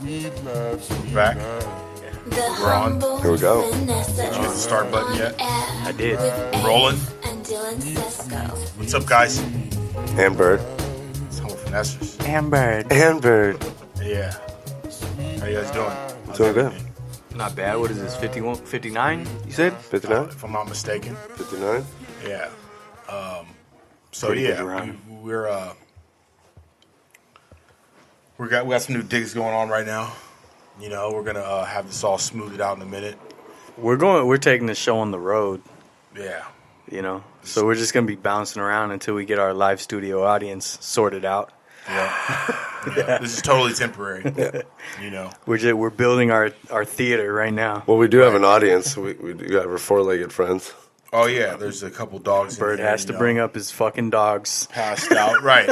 Back. We're on. Here we go. Did you hit the start button yet? I did. Rolling. What's up, guys? And Bird. It's home Finessors. And Bird. And Bird. Yeah. How you guys doing? Doing good. Not bad. What is this? 51, 59? You said? 59? If I'm not mistaken. 59? Yeah. So Pretty good yeah, run. we got some new digs going on right now. You know, we're gonna have this all smoothed out in a minute. We're taking the show on the road, Yeah. you know. So we're just gonna be bouncing around until we get our live studio audience sorted out. Yeah. This is totally temporary. You know. We're building our theater right now. Well, we do have an audience. We do have our four-legged friends. Oh yeah, there's a couple dogs. Bird in here, has to bring up his fucking dogs. passed out. Right.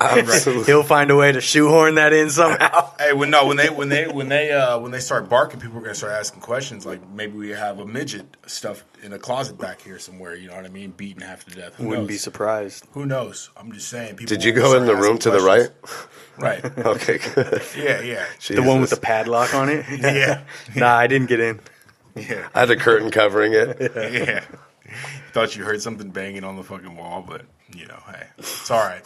Absolutely. He'll find a way to shoehorn that in somehow. Hey, when they start barking, people are gonna start asking questions. Like maybe we have a midget stuffed in a closet back here somewhere. You know what I mean? Beaten half to death. Who Wouldn't knows? be surprised. Who knows? I'm just saying. People Did you will go start in the room asking to the right? questions. Right. Okay, good. Yeah. The one with the padlock on it? Yeah. Nah, I didn't get in. Yeah. I had a curtain covering it. Yeah. Thought you heard something banging on the fucking wall, but you know, hey, it's all right.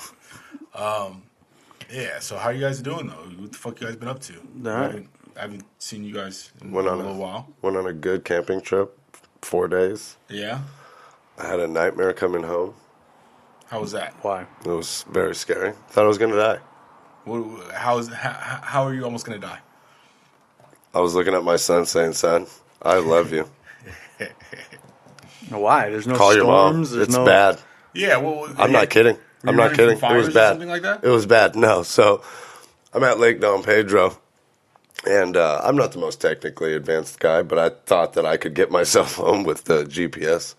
Yeah. So how you guys doing though? What the fuck you guys been up to? Alright. I haven't seen you guys in Went a on little while. Went on a good camping trip, 4 days. Yeah. I had a nightmare coming home. How was that? Why? It was very scary. Thought I was going to die. How are you almost gonna die? I was looking at my son saying, son, I love you. Why? There's no Call your mom. storms. There's It's no... bad. Yeah. Well, I'm not kidding. Were I'm you not running kidding. from It was fires or bad. something like that? It was bad. No. So I'm at Lake Don Pedro, and I'm not the most technically advanced guy, but I thought that I could get myself home with the GPS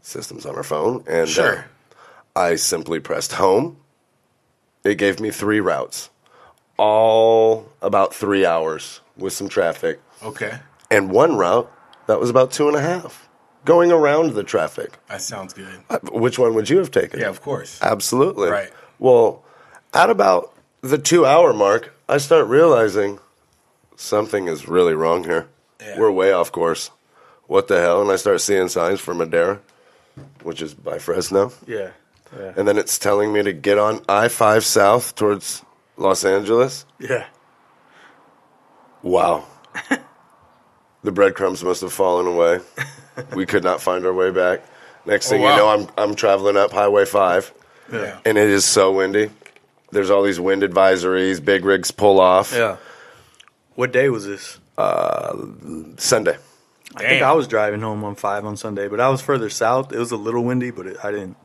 systems on our phone. And Sure. I simply pressed home. It gave me 3 routes, all about 3 hours with some traffic, Okay. and one route that was about 2.5, going around the traffic. That sounds good. Which one would you have taken? Yeah, of course. Absolutely. Right. Well, at about the 2-hour mark, I start realizing something is really wrong here. Yeah. We're way off course. What the hell? And I start seeing signs for Madera, which is by Fresno. Yeah. And then it's telling me to get on I-5 south towards Los Angeles. Yeah. Wow. The breadcrumbs must have fallen away. We could not find our way back. Next thing wow. you know, I'm traveling up Highway 5. Yeah. And it is so windy. There's all these wind advisories. Big rigs pull off. Yeah. What day was this? Sunday. I think I was driving home on 5 on Sunday, but I was further south. It was a little windy, but I didn't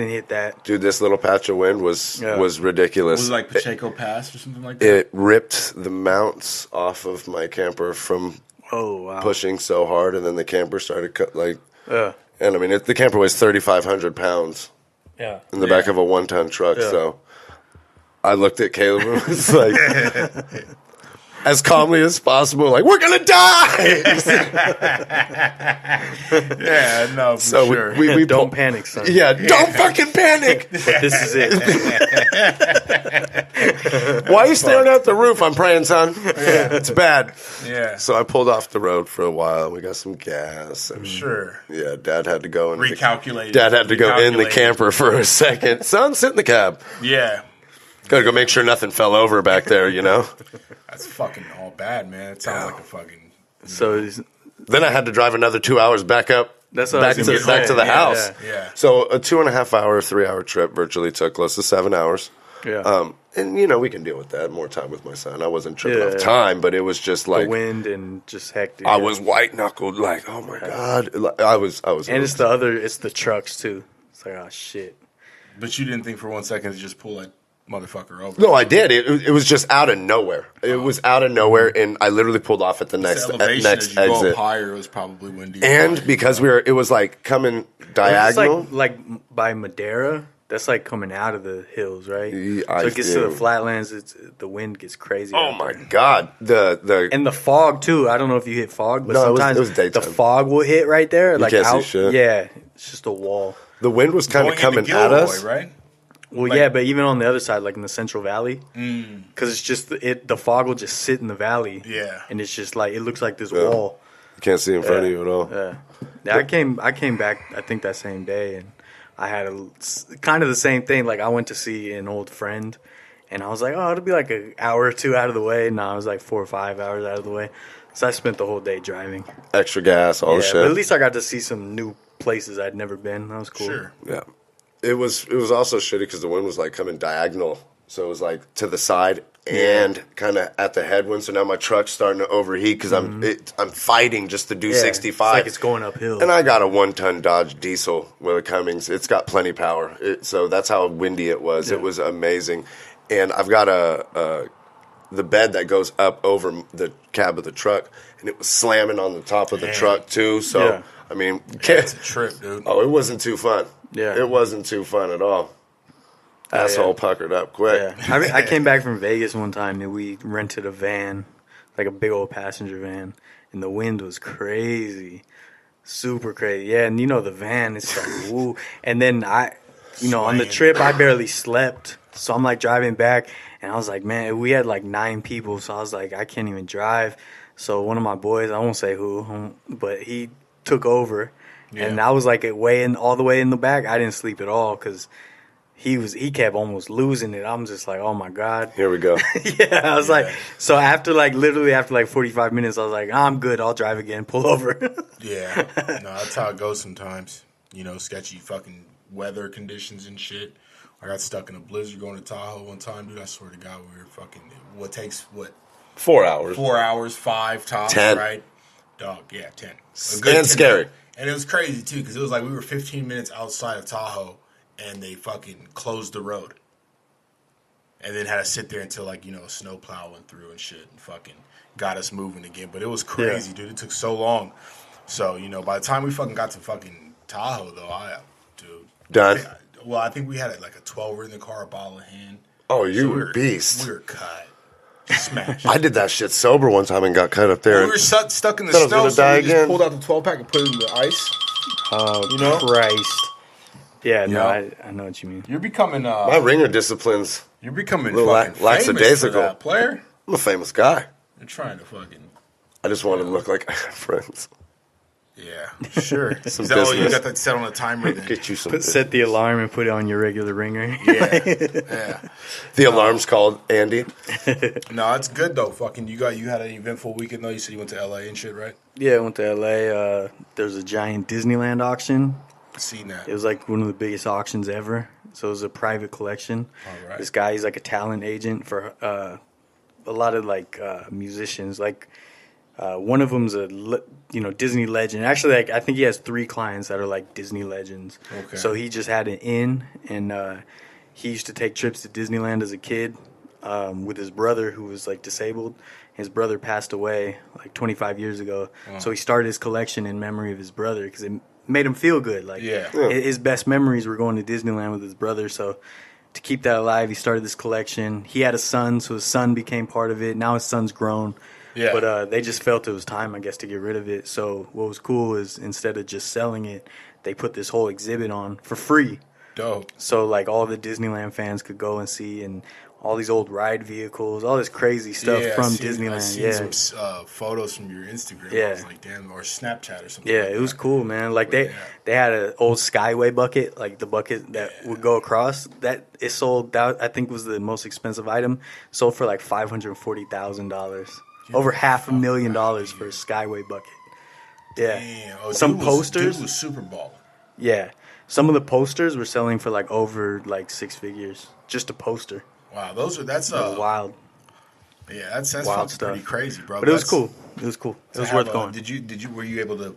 hit that. Dude, this little patch of wind was ridiculous. Was it like Pacheco Pass or something like that? It ripped the mounts off of my camper from Oh, wow. pushing so hard, and then the camper started Yeah. and I mean, the camper weighs 3,500 pounds Yeah. in the back of a 1-ton truck. Yeah. So I looked at Caleb and was like, as calmly as possible, like, we're gonna die. Yeah, no, for So sure. we Don't panic, son. Yeah, don't fucking panic. But this is it. Why are you staring out the roof? I'm praying, son. It's bad. Yeah. So I pulled off the road for a while. We got some gas. And Sure. yeah, Dad had to go in. Recalculate. Dad had to go in the Recalculate. camper for a second. Son, sit in the cab. Yeah. Got to go make sure nothing fell over back there, you know? That's fucking all bad, man. It sounds like a fucking. So Then I had to drive another 2 hours back up. that's what I Back was to, gonna back say. to the Yeah, house. Yeah. So a 2.5-hour, 3-hour trip virtually took close to 7 hours. Yeah. And, you know, we can deal with that. More time with my son. I wasn't tripping Yeah, off yeah. time, but it was just The like, wind and just hectic. I was white-knuckled, like, oh, my God. Like, I was. And it's the trucks, too. It's like, oh, shit. But you didn't think for 1 second to just pull that motherfucker over. No, I did. It was just out of nowhere. It was out of nowhere, and I literally pulled off at the The next elevation next as you go exit. up higher, it was probably windy. And because it was like coming It's diagonal. like by Madera. That's like coming out of the hills, right? Yeah, So it gets to the do. flatlands. The wind gets crazy. Oh out my there. God! The And the fog too. I don't know if you hit fog, but No, it was- sometimes it was daytime. the fog will hit right there. Like can't see out. shit. Yeah, it's just a wall. wind was kind of Going into coming at Gilroy, us. right? Well, Like- yeah, but even on the other side, like in the Central Valley, because it's just the fog will just sit in the valley. Yeah. and it's just like it looks like this Yeah. wall. You can't see in front of you at all. Yeah, I came back I think that same day, and I had kind of the same thing. Like I went to see an old friend, and I was like, oh, it'll be like an hour or two out of the way. No, it was like 4 or 5 hours out of the way. So I spent the whole day driving. Extra gas, all the But shit. at least I got to see some new places I'd never been. That was cool. Sure. Yeah. It was also shitty because the wind was like coming diagonal. So it was like to the side and kind of at the headwind. So now my truck's starting to overheat because I'm fighting just to do Yeah, 65. It's like it's going uphill. And I got a 1-ton Dodge diesel with a Cummins. It's got plenty of power. So that's how windy it was. Yeah. It was amazing. And I've got the bed that goes up over the cab of the truck, and it was slamming on the top of the truck too. So Yeah. I mean, It's a trip, dude. oh, it wasn't too fun. Yeah. It wasn't too fun at all. Asshole puckered up quick. Yeah, I came back from Vegas one time and we rented a van, like a big old passenger van, and the wind was crazy, super crazy. Yeah, and the van, it's like woo. And then on the Swaying. trip I barely slept, so I'm like driving back, and I was like, man, we had like 9 people, so I was like, I can't even drive. So one of my boys, I won't say who, but he took over, and I was like all the way in the back. I didn't sleep at all because he kept almost losing it. I'm just like, oh my God. Here we go. Yeah, I was like, so after 45 minutes, I was like, I'm good. I'll drive again. Pull over. Yeah. No, that's how it goes sometimes. Sketchy fucking weather conditions and shit. I got stuck in a blizzard going to Tahoe one time, dude. I swear to God, we were fucking. What takes 4 hours. 4 hours, 5 tops, 10. right? Dog, yeah, 10. And scary. And it was crazy too because it was like we were 15 minutes outside of Tahoe, and they fucking closed the road, and then had to sit there until a snowplow went through and shit, and fucking got us moving again. But it was crazy, dude. It took so long. So by the time we fucking got to fucking Tahoe, though, Done. I think we had like a 12er in the car, a bottle in hand. Oh, you So were a beast. We were cut, smashed. I did that shit sober one time and got cut up there. We were stuck in the Thought I was snow, gonna so die we just again. pulled out the 12-pack and put it in the ice. Oh, Christ. Yeah, no, Yeah. I know what you mean. You're becoming My ringer disciplines. you're becoming Little fucking famous for lackadaisical. that, player. I'm a famous guy. You're trying to fucking I just want to look like I have friends. sure. Some Is that what you business. got that set on a timer then? Get you some. Set the alarm and put it on your regular ringer. Yeah. The alarm's called Andy. No, it's good though. Fucking you had an eventful weekend though. You said you went to LA and shit, right? Yeah, I went to LA. There was a giant Disneyland auction. Seen that. It was like one of the biggest auctions ever. So it was a private collection. All right. This guy, he's like a talent agent for a lot of musicians. One of them's a Disney legend. Actually, I think he has 3 clients that are like Disney legends. Okay. So he just had an inn, and he used to take trips to Disneyland as a kid with his brother, who was like disabled. His brother passed away like 25 years ago. So he started his collection in memory of his brother because it made him feel good. His best memories were going to Disneyland with his brother. So to keep that alive, he started this collection. He had a son, so his son became part of it. Now his son's grown. Yeah. But they just felt it was time, I guess, to get rid of it. So what was cool is instead of just selling it, they put this whole exhibit on for free. Dope. So all the Disneyland fans could go and see, and all these old ride vehicles, all this crazy stuff from Disneyland. I seen some photos from your Instagram. Yeah. I was like, damn, or Snapchat or something. Yeah, like it was that. cool, man. They had an old Skyway bucket, like the bucket that would go across. That it sold out. I think was the most expensive item. Sold for like $540,000. Over $500,000 for a Skyway bucket. Yeah. Damn. Oh, Some dude posters. Was Super Baller. Yeah. Some of the posters were selling for over 6 figures. Just a poster. Wow, that's Wild. Yeah, that's Wild fucking stuff. pretty crazy, bro. But it was cool. It was cool. It was worth going. Were you able to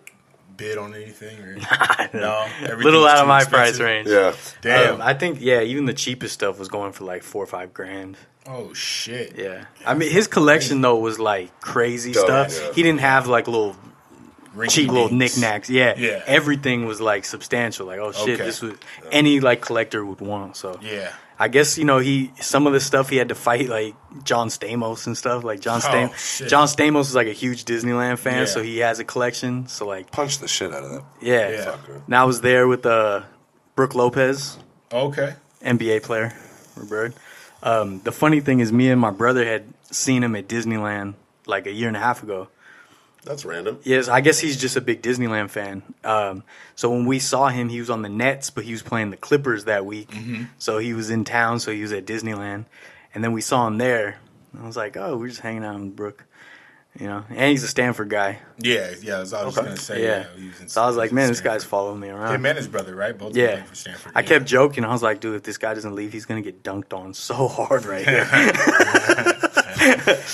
bid on anything or no? Little out of my expensive? price range. Yeah. Damn. I think even the cheapest stuff was going for like $4 or $5 grand. Oh shit. Yeah, I mean his collection though was like crazy Dope, stuff. yeah. He didn't have like little cheap little Rinky-dinks. knickknacks. Yeah, Yeah. Everything was like substantial. Like, oh shit, Okay. this was any collector would want. So Yeah. I guess he some of the stuff he had to fight like John Stamos and stuff. Like John Oh, shit. John Stamos is like a huge Disneyland fan, Yeah. so he has a collection. So like Punch the shit out of that. yeah. Yeah. And I was there with Brooke Lopez. Okay. NBA player, Bird. The funny thing is, me and my brother had seen him at Disneyland like a year and a half ago. That's random. Yes, I guess he's just a big Disneyland fan. So when we saw him, he was on the Nets, but he was playing the Clippers that week. Mm-hmm. So he was in town, so he was at Disneyland. And then we saw him there. I was like, oh, we're just hanging out in Brook. You know, and he's a Stanford guy. Yeah, I was gonna say. Yeah. So I was like, man, this guy's following me around. Him and his brother, right? Both Yeah. for Stanford. I kept joking. I was like, dude, if this guy doesn't leave, he's gonna get dunked on so hard right here.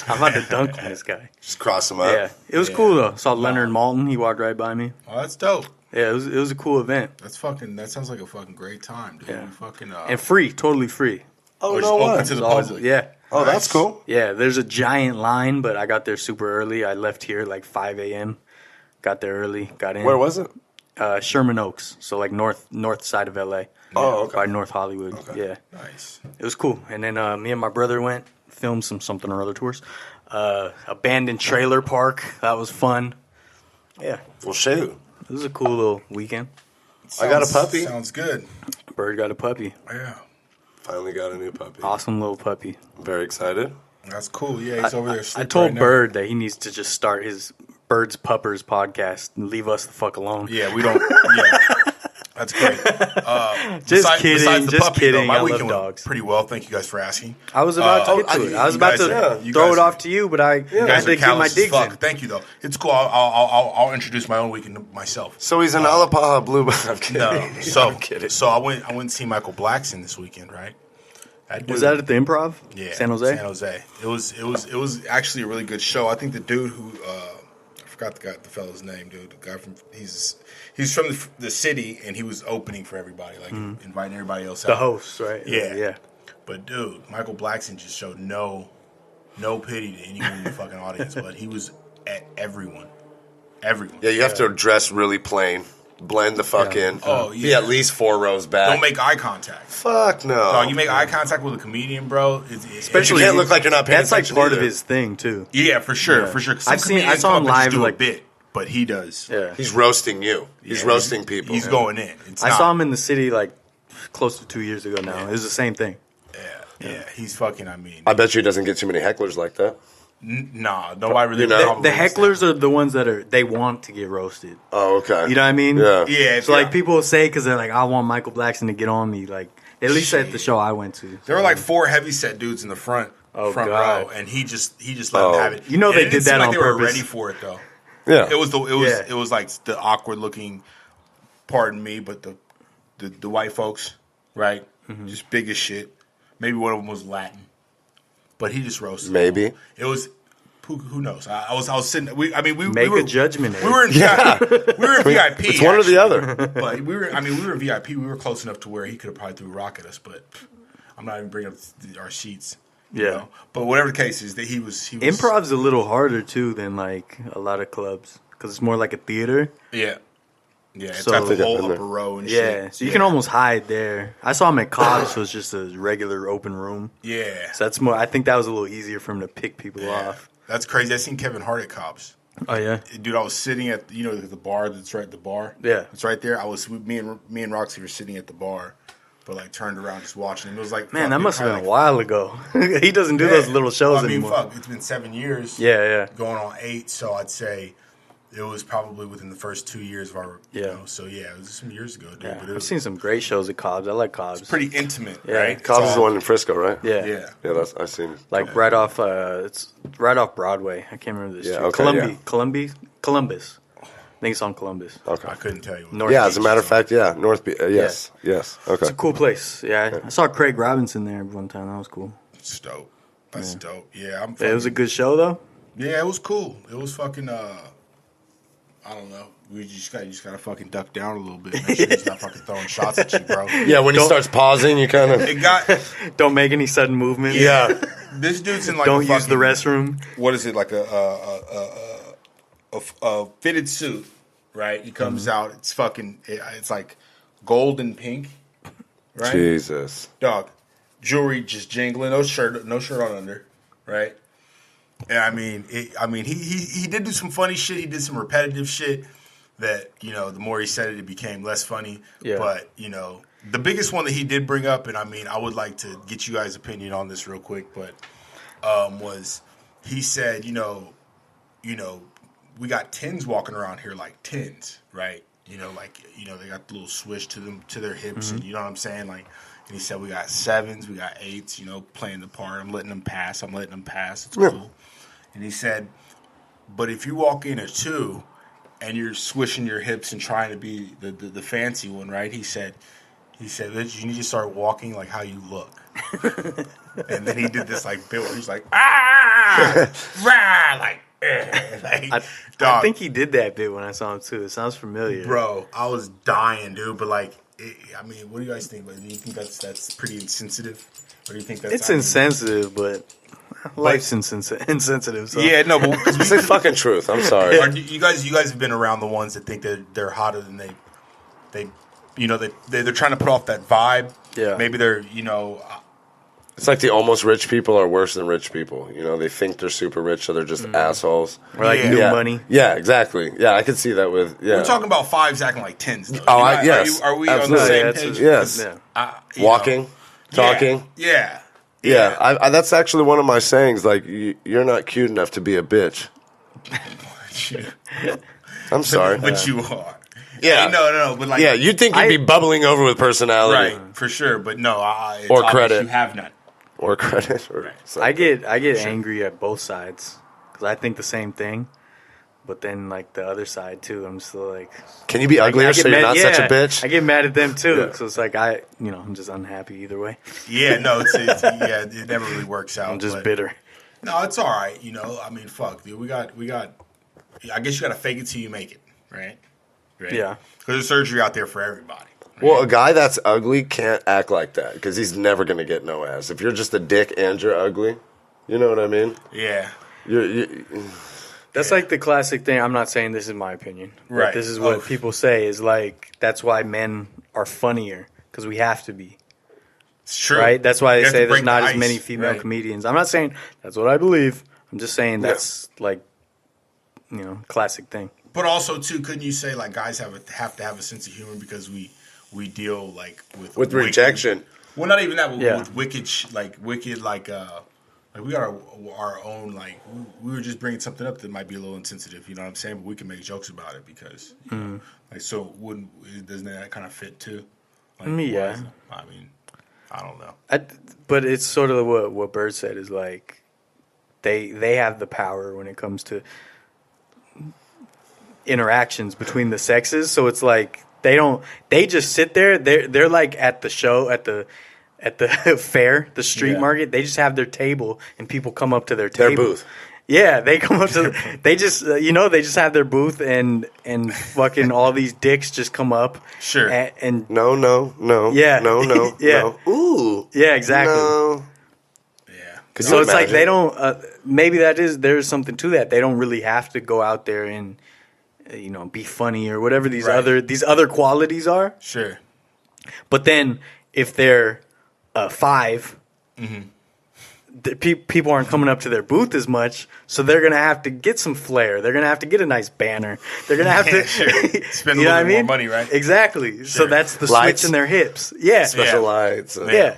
I'm about to dunk on this guy. Just cross him up. Yeah, it was cool though. Saw Leonard Maltin. He walked right by me. Oh, that's dope. Yeah, it was a cool event. That sounds like a fucking great time, dude. Yeah. Fucking And free, totally free. Oh, just no open way. to the Always- public. yeah. Oh, that's cool. Yeah, there's a giant line, but I got there super early. I left here like 5 a.m. Got there early, got in. Where was it? Sherman Oaks, so like north side of LA. Oh, okay. By North Hollywood. Yeah, Nice. it was cool. And then me and my brother went, filmed some Something or Other tours. Abandoned trailer park, that was fun. Yeah, Well, shoot. it was a cool little weekend. I got a puppy. Sounds good. Bird got a puppy, Yeah. Finally got a new puppy. awesome little puppy. Very excited. That's cool. Yeah, he's over there I sleeping told right now. Bird that he needs to just start his Bird's Puppers podcast and leave us the fuck alone. Yeah, we don't. Yeah, that's great. Kidding, just kidding. my I love weekend went dogs. pretty well. Thank you guys for asking. I was about to get to it. I was about to throw it off to you, but I You had guys to are get my callous as digs fuck. in. Thank you though. It's cool. I'll introduce my own weekend myself. So he's an Alapaha Blue. I'm kidding. No, so I'm kidding. So I went to see Michael Blackson this weekend, right? Was that at the Improv? Yeah, San Jose? San Jose. It was actually a really good show. I think the dude who I forgot the fellow's name, dude. The guy from he's from the city, and he was opening for everybody, like inviting everybody else The out. host, right? Yeah. Yeah. But dude, Michael Blackson just showed no pity to anyone in the fucking audience, but he was at everyone. Everyone. Yeah, you have to dress really plain. Blend the fuck in. Oh, Be yeah. at least 4 rows back. Don't make eye contact. Fuck no. Dog, you make eye contact with a comedian, bro. Especially you can't look like you're not paying That's like attention part either. of his thing too. Yeah, for sure, Yeah. for sure. 'Cause I some saw him comedians come up and just live, do like- a bit, but he does. Yeah. He's roasting you. He's Yeah, roasting people. He's going in. It's I not- saw him in the city like close to 2 years ago now. It was the same thing. Yeah, he's fucking. I mean, I bet you he doesn't get too many hecklers like that. nah, nobody really. You know? probably The understands. hecklers are the ones that they want to get roasted. Oh, okay. You know what I mean? Yeah. Yeah, So like people will say because they're like, I want Michael Blackson to get on me. Like at least at the show I went to. There were like 4 heavyset dudes in the front Oh, God. God. row, and he just let them have it. You know And they it didn't did that seem like on they were purpose. ready for it though. Yeah. It was Yeah. it was like the awkward looking. Pardon me, but the white folks, right? Mm-hmm. Just big as shit. Maybe one of them was Latin, but he just roasted. Maybe. them. It was. Who knows? I was sitting. We Make were, a judgment. We were in we were in VIP. It's one or the other. But we were in VIP. We were close enough to where he could have probably threw a rock at us. But I'm not even bringing up our sheets. you Yeah. know? But whatever the case is, that he was Improv's a little harder too than like a lot of clubs because it's more like a theater. Yeah, yeah. It's So- got the I think I've whole been there. upper row and Yeah, shit. so you can almost hide there. I saw him at Cobb's, so it's just a regular open room. Yeah, So that's more. I think that was a little easier for him to pick people yeah. off. That's crazy. I seen Kevin Hart at Cobb's. Oh yeah, Dude, I was sitting at the bar that's right at the bar. Yeah. it's right there. Me and Roxy were sitting at the bar, but like turned around just watching him. It was like man, fuck, that dude, must have been probably a while ago. He doesn't do those little shows Well, I mean, anymore. fuck, it's been 7 years. Yeah, yeah. going on 8. So I'd say it was probably within the first 2 years of our. Yeah. You know, so yeah, it was some years ago, dude. Yeah, But it I've was seen some great shows at Cobb's. I like Cobb's. pretty intimate, Yeah. right? Cobb's It's is the all- one in Frisco, right? Yeah, Yeah. Yeah, that's I've seen. like right off. It's right off Broadway. I can't remember the Yeah, street. okay, Columbus. I think it's on Columbus. Okay. I couldn't tell you. North Yeah, as a Beach. matter of fact, yeah, North Beach. Yes, yes. Okay. It's a cool place. Yeah, I saw Craig Robinson there one time. That was cool. It's dope. That's dope. Yeah, It was a good show though. Yeah, it was cool. It was fucking. I don't know. You just gotta fucking duck down a little bit. Make sure he's not fucking throwing shots at you, bro. Yeah, when he starts pausing, you kind of. It got. Don't make any sudden movements. Yeah. This dude's in like. Don't a use the fucking- restroom. What is it like a fitted suit? Right. He comes out. It's fucking. It's like gold and pink. Right. Jesus. Dog, jewelry just jingling, no shirt on under, right? And I mean, he did do some funny shit. He did some repetitive shit that the more he said it, it became less funny. Yeah. But the biggest one that he did bring up, and I mean, I would like to get you guys' opinion on this real quick, but was he said, we got tens walking around here like tens, right? They got the little swish to them to their hips, and you know what I'm saying, like. And he said, we got sevens, we got eights, playing the part. I'm letting them pass. It's cool. And he said, but if you walk in a 2 and you're swishing your hips and trying to be the fancy one, right? He said, you need to start walking like how you look. And then he did this like bit where he's like, rah, like, I think he did that bit when I saw him too. It sounds familiar. Bro, I was dying, dude. But like, what do you guys think? Do you think that's pretty insensitive? Or do you think that's... It's insensitive, but life's insensitive. So. Yeah, no, but... Say fucking truth. I'm sorry. You guys have been around the ones that think that they're hotter than they're trying to put off that vibe. Yeah. Maybe they're, It's like the almost rich people are worse than rich people. They think they're super rich, so they're just assholes. Or like new money. Yeah, exactly. Yeah, I could see that with. Yeah. We're talking about 5s acting like 10s. Though. Yes. Are we absolutely. on the same page? Yes. Walking, talking. Yeah. That's actually one of my sayings. Like, you're not cute enough to be a bitch. I'm sorry. But you are. Yeah. No. But like, yeah, you'd think you'd be bubbling over with personality. Right, for sure. But no, or credit. You have none. Or credit. I get angry at both sides because I think the same thing, but then like the other side too, I'm still like, can you be uglier so you're not such a bitch? I get mad at them too, so it's like I'm just unhappy either way. Yeah, no, it never really works out. I'm just bitter. No, it's all right. I mean, fuck, dude. We got. I guess you got to fake it till you make it, right? Yeah. Because there's surgery out there for everybody. Right? Well, a guy that's ugly can't act like that because he's never going to get no ass. If you're just a dick and you're ugly, you know what I mean? Yeah. That's like the classic thing. I'm not saying this is my opinion. Right. This is what people say is like, that's why men are funnier because we have to be. It's true. Right? That's why they say there's not as ice, many female comedians. I'm not saying that's what I believe. I'm just saying that's like, classic thing. But also, too, couldn't you say like guys have to have a sense of humor because we deal like with rejection. Well, not even that, but with wicked we got our own like we were just bringing something up that might be a little insensitive. You know what I'm saying? But we can make jokes about it because so doesn't that kind of fit too? Like, yeah. I mean, I don't know. But it's sort of what Bird said is like they have the power when it comes to interactions between the sexes, so it's like they just sit there, they're like at the show at the fair, the street market, they just have their table and people come up to their table. Their booth. Yeah, they come up to they just they just have their booth and fucking all these dicks just come up. Sure. And no. Yeah. No. Yeah. No. Ooh. Yeah, exactly. No. Yeah. So it's like they don't maybe there's something to that. They don't really have to go out there and be funny or whatever these other qualities are. Sure. But then if they're 5, people aren't coming up to their booth as much, so they're gonna have to get some flair. They're gonna have to get a nice banner. They're gonna have to spend a little bit more money, right? Exactly. Sure. So that's the switch in their hips. Yeah. Special lights. Yeah.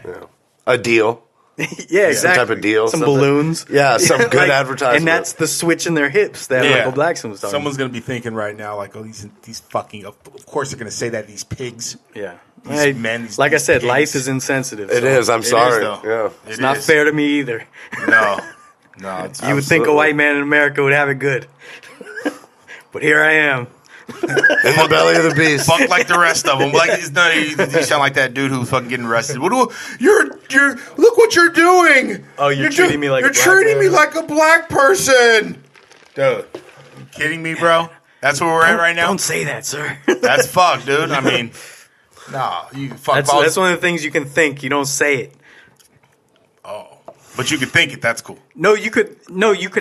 A deal. Yeah, exactly. Some type of deal. Some balloons. Yeah, some good advertisement. And that's the switch in their hips that Michael Blackson was talking Someone's going to be thinking right now, like, oh, these fucking... Of course they're going to say that, these pigs. Yeah. These men, like I said, pigs. Life is insensitive. It is. I'm sorry. It's not fair to me either. No. You would think a white man in America would have it good. But here I am. In the belly of the beast. Fuck like the rest of them. Like you sound like that dude who's fucking getting arrested. You're look what you're doing. Oh, you're treating me like a black person. Dude, you kidding me, bro? That's where we're at right now. Don't say that, sir. That's fucked, dude. I mean, nah, you fuck. That's one of the things you can think. You don't say it. Oh, but you could think it. That's cool. No, you could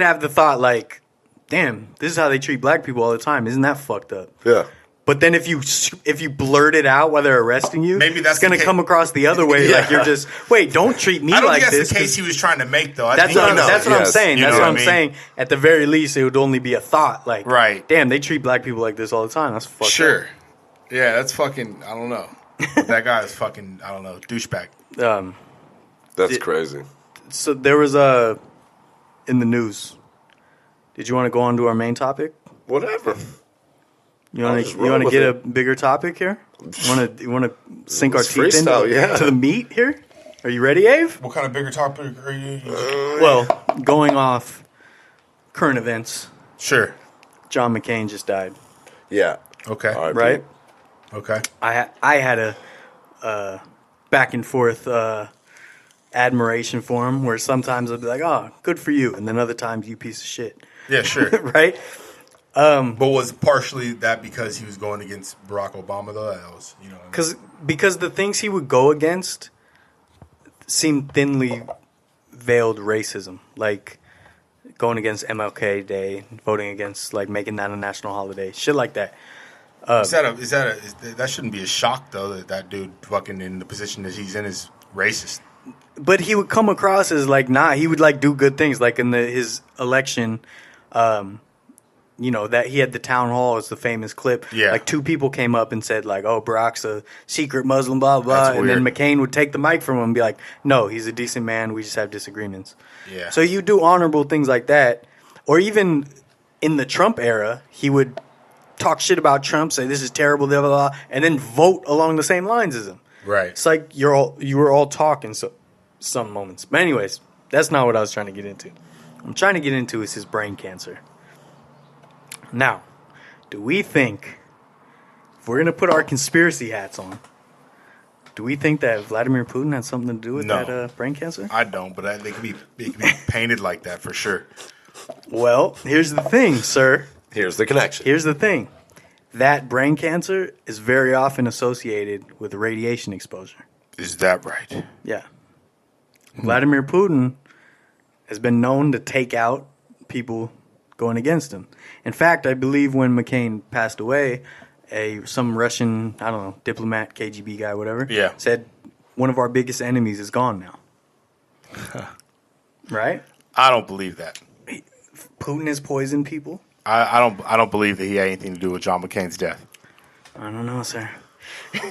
have the thought like, damn, this is how they treat black people all the time. Isn't that fucked up? Yeah. But then if you blurt it out while they're arresting you, maybe that's going to come across the other way. Like you're just, wait, don't treat me like this. I don't think that's the case he was trying to make, though. That's what I'm saying. That's what I'm saying. At the very least, it would only be a thought. Like, right. Damn, they treat black people like this all the time. That's fucked up. Sure. Yeah, that's fucking, I don't know. But that guy is fucking, I don't know, douchebag. That's crazy. So there was in the news. Did you want to go on to our main topic? Whatever. You want to get a bigger topic here? You want to sink our teeth into to the meat here? Are you ready, Ave? What kind of bigger topic are you? Well, going off current events. Sure. John McCain just died. Yeah. Okay. Right? Okay. I had a back and forth admiration for him where sometimes I'd be like, oh, good for you. And then other times, you piece of shit. Yeah, sure. Right? But was partially that because he was going against Barack Obama, though? That was, you know. Because the things he would go against seemed thinly veiled racism. Like going against MLK Day, voting against, like, making that a national holiday. Shit like that. That shouldn't be a shock, though, that dude fucking in the position that he's in is racist. But he would come across as like, nah, he would like do good things. Like in his election, you know, that he had the town hall is the famous clip. Yeah. Like 2 people came up and said like, oh, Barack's a secret Muslim, blah, blah. That's and weird. then McCain would take the mic from him and be like, no, he's a decent man. We just have disagreements. Yeah. So you do honorable things like that. Or even in the Trump era, he would talk shit about Trump, say this is terrible, blah, blah, blah, and then vote along the same lines as him. Right. It's like you were all talking some moments. But anyways, that's not what I was trying to get into. I'm trying to get into is his brain cancer. Now, do we think, if we're going to put our conspiracy hats on, do we think that Vladimir Putin had something to do with that brain cancer? I don't, but it could be painted like that for sure. Well, here's the thing, sir. Here's the connection. Here's the thing. That brain cancer is very often associated with radiation exposure. Is that right? Yeah. Vladimir Putin has been known to take out people going against him. In fact, I believe when McCain passed away, some Russian, I don't know, diplomat, KGB guy, whatever, said one of our biggest enemies is gone now. Right? I don't believe that. Putin has poisoned people. I don't believe that he had anything to do with John McCain's death. I don't know, sir.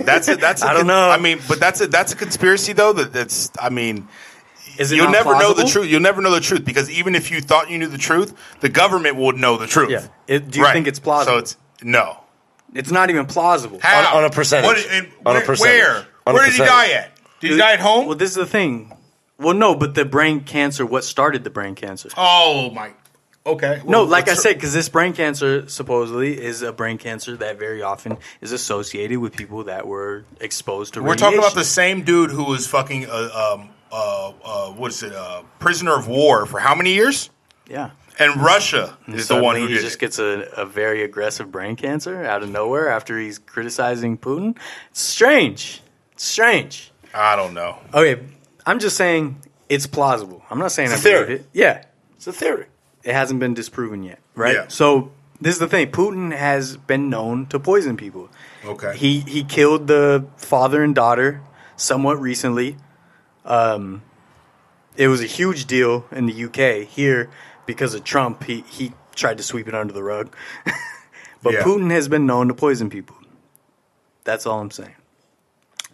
That's I don't know. I mean, but that's a conspiracy though. I mean, You'll never know the truth. You'll never know the truth because even if you thought you knew the truth, the government would know the truth. Yeah. Do you think it's plausible? So it's no. It's not even plausible. How? On a percentage. On a percentage. Where did he die at? Did he die at home? Well, this is the thing. Well, no, but the brain cancer. What started the brain cancer? Oh my. Okay. No, like I said, because this brain cancer supposedly is a brain cancer that very often is associated with people that were exposed to radiation. We're talking about the same dude who was fucking prisoner of war for how many years? Yeah. And Russia is the one who he just gets a very aggressive brain cancer out of nowhere after he's criticizing Putin. It's strange. It's strange. I don't know. Okay, I'm just saying it's plausible. I'm not saying It's a theory. believe it. Yeah. It's a theory. It hasn't been disproven yet, right? Yeah. So this is the thing. Putin has been known to poison people. Okay. He killed the father and daughter somewhat recently. It was a huge deal in the UK. Here, because of Trump, he tried to sweep it under the rug. But Putin has been known to poison people. That's all I'm saying.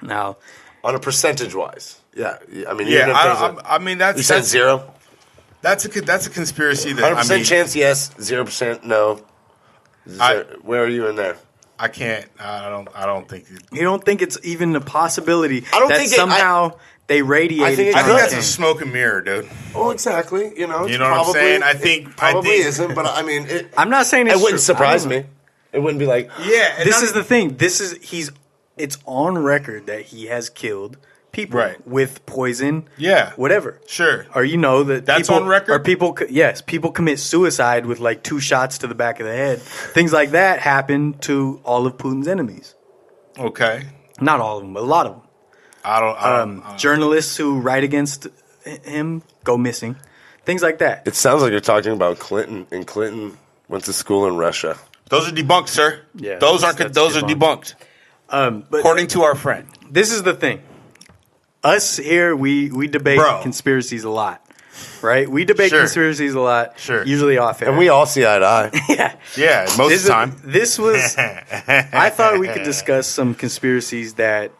Now, on a percentage-wise, yeah. I mean, I mean that's you said zero. That's a conspiracy. That 100% chance, yes. 0% no. Where are you in there? I can't. I don't think. You don't think it's even a possibility I don't that think somehow they radiated? I think that's a smoke and mirror, dude. Oh, exactly. You know what I'm saying? I think probably isn't, but I mean, I'm not saying it wouldn't surprise me. It wouldn't be like, yeah. This is the thing. It's on record that he has killed people with poison. Yeah, whatever. Sure. Or you know that that's people, on record. Or people, yes, people commit suicide with like 2 shots to the back of the head. Things like that happen to all of Putin's enemies. Okay. Not all of them, but a lot of them. I don't. Journalists who write against him go missing. Things like that. It sounds like you're talking about Clinton, and Clinton went to school in Russia. Those are debunked, sir. Yeah, those are debunked. But according to our friend. This is the thing. Us here, we debate conspiracies a lot. right? We debate Sure. conspiracies a lot, Sure. usually off air. And we all see eye to eye. yeah. Yeah, most of the time. This was. I thought we could discuss some conspiracies that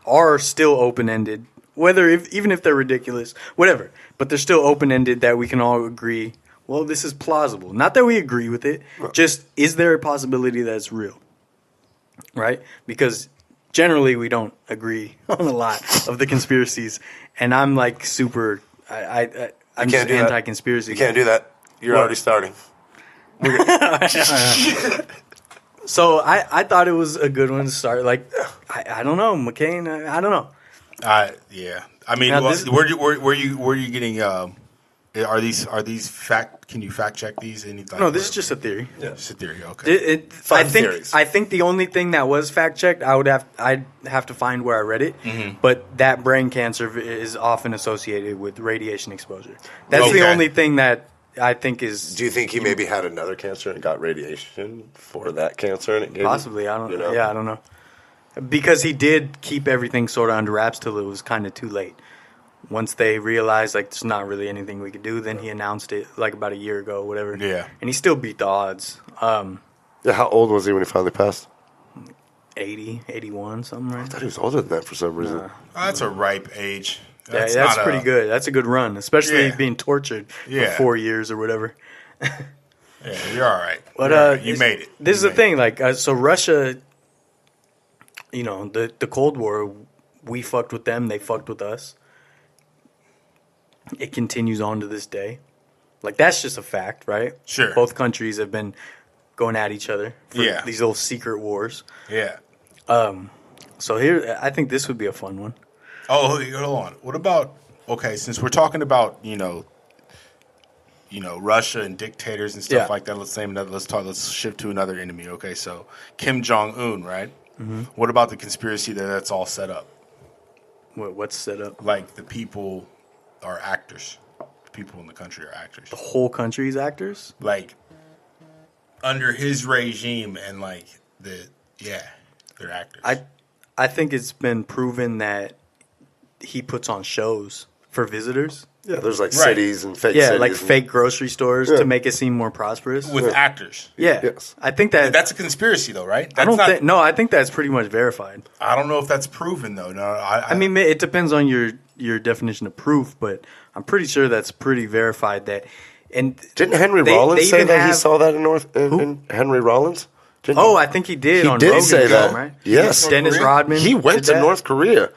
are still open ended, even if they're ridiculous, whatever. But they're still open ended that we can all agree. Well, this is plausible. Not that we agree with it. Just is there a possibility that it's real? Right? Because generally we don't agree on a lot of the conspiracies, and I'm like super. I'm just anti-conspiracy. You can't do that. You're already starting. So I thought it was a good one to start. Like I don't know, McCain. I don't know. Yeah. I mean, Now, where you getting? Are these fact? Can you fact check these? Anything? No, this is just a theory. Yeah. It's a theory. Okay. Theories. I think the only thing that was fact checked, I'd have to find where I read it. Mm-hmm. But that brain cancer is often associated with radiation exposure. That's the Okay. only thing that I think is Do you think he maybe had another cancer and got radiation for that cancer? And it gave possibly. I don't. you know? Yeah, I don't know. Because he did keep everything sort of under wraps till it was kind of too late. Once they realized like there's not really anything we could do, then he announced it like about a year ago, whatever. Yeah. And he still beat the odds. Yeah, how old was he when he finally passed? 80, 81, something, I right? thought he was older than that for some reason. That's a ripe age. That's not pretty good. That's a good run, especially Yeah. being tortured for Yeah. 4 years or whatever. Yeah, you're all right. But You made it. This is the thing, like, so Russia, you know, the Cold War, we fucked with them, they fucked with us. It continues on to this day. Like, that's just a fact, right? Sure. Both countries have been going at each other for Yeah. these little secret wars. Yeah. So here, I think this would be a fun one. Oh, hold on. What about? Okay, since we're talking about Russia and dictators and stuff Yeah. like that. Let's shift to another enemy. Okay, so Kim Jong-un, right? Mm-hmm. What about the conspiracy that's all set up? What's set up? Like the people are actors. The people in the country are actors. The whole country's actors? Like under his regime and like they're actors. I think it's been proven that he puts on shows for visitors. Yeah, there's like Right. cities and fake Yeah, cities. like and- fake grocery stores Yeah. to make it seem more prosperous. with actors. Yeah, Yes. I think that. That's a conspiracy though, right? I That's don't think. No, I think that's pretty much verified. I don't know if that's proven though. No, I mean, it depends on your definition of proof, but I'm pretty sure that's pretty verified. That and Didn't Henry they Rollins say even that he have- saw that in Henry Rollins? Didn't Oh, I think he did. He on did Rogan's say show, that. right? Yes. Dennis Korea? Rodman. he went did to that. North Korea.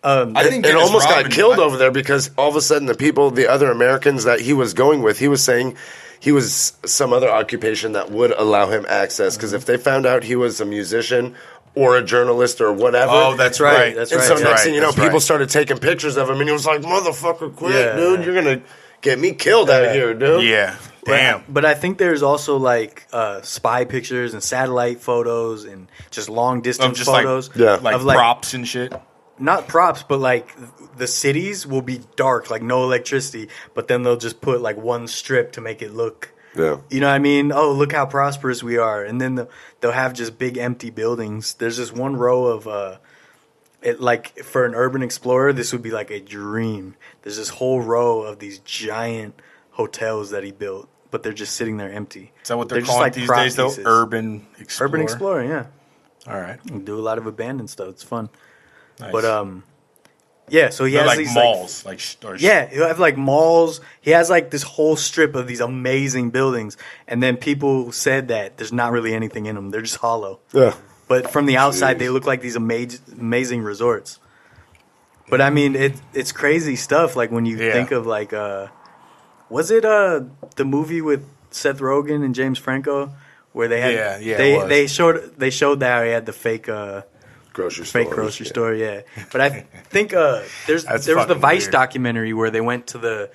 I think And Dennis almost Rodman- got killed over there because all of a sudden the other Americans that he was going with, he was saying he was some other occupation that would allow him access. Because if they found out he was a musician or a journalist or whatever. Oh, that's right, right. that's and right. so That's next right, thing you know, that's people right. started taking pictures of him, and he was like, "Motherfucker, quit, Yeah. dude! You're gonna get me killed out here, dude." Yeah. Damn. But I think there's also like spy pictures and satellite photos and just long Of distance just photos. like of like props and shit. not props, but like the cities will be dark, like no electricity, but then they'll just put like one strip to make it look. Yeah. You know what I mean? Oh, look how prosperous we are. And then they'll have just big empty buildings. There's this one row of, like for an urban explorer, this would be like a dream. There's this whole row of these giant hotels that he built, but they're just sitting there empty. Is that what they're just calling like these prop days though? pieces. Urban Explorer. Urban explorer, yeah. All right. You do a lot of abandoned stuff. It's fun. Nice. But yeah. So he They're has like these malls, yeah, he'll have like malls. He has like this whole strip of these amazing buildings, and then people said that there's not really anything in them; they're just hollow. Yeah. But from the outside, Jeez. they look like these amazing resorts. But I mean, it's crazy stuff. Like when you Yeah. think of like, was it the movie with Seth Rogen and James Franco where they had it was. they showed that he had the fake Grocery store. fake grocery store, yeah. But I think there was the fucking Vice weird. documentary where they went to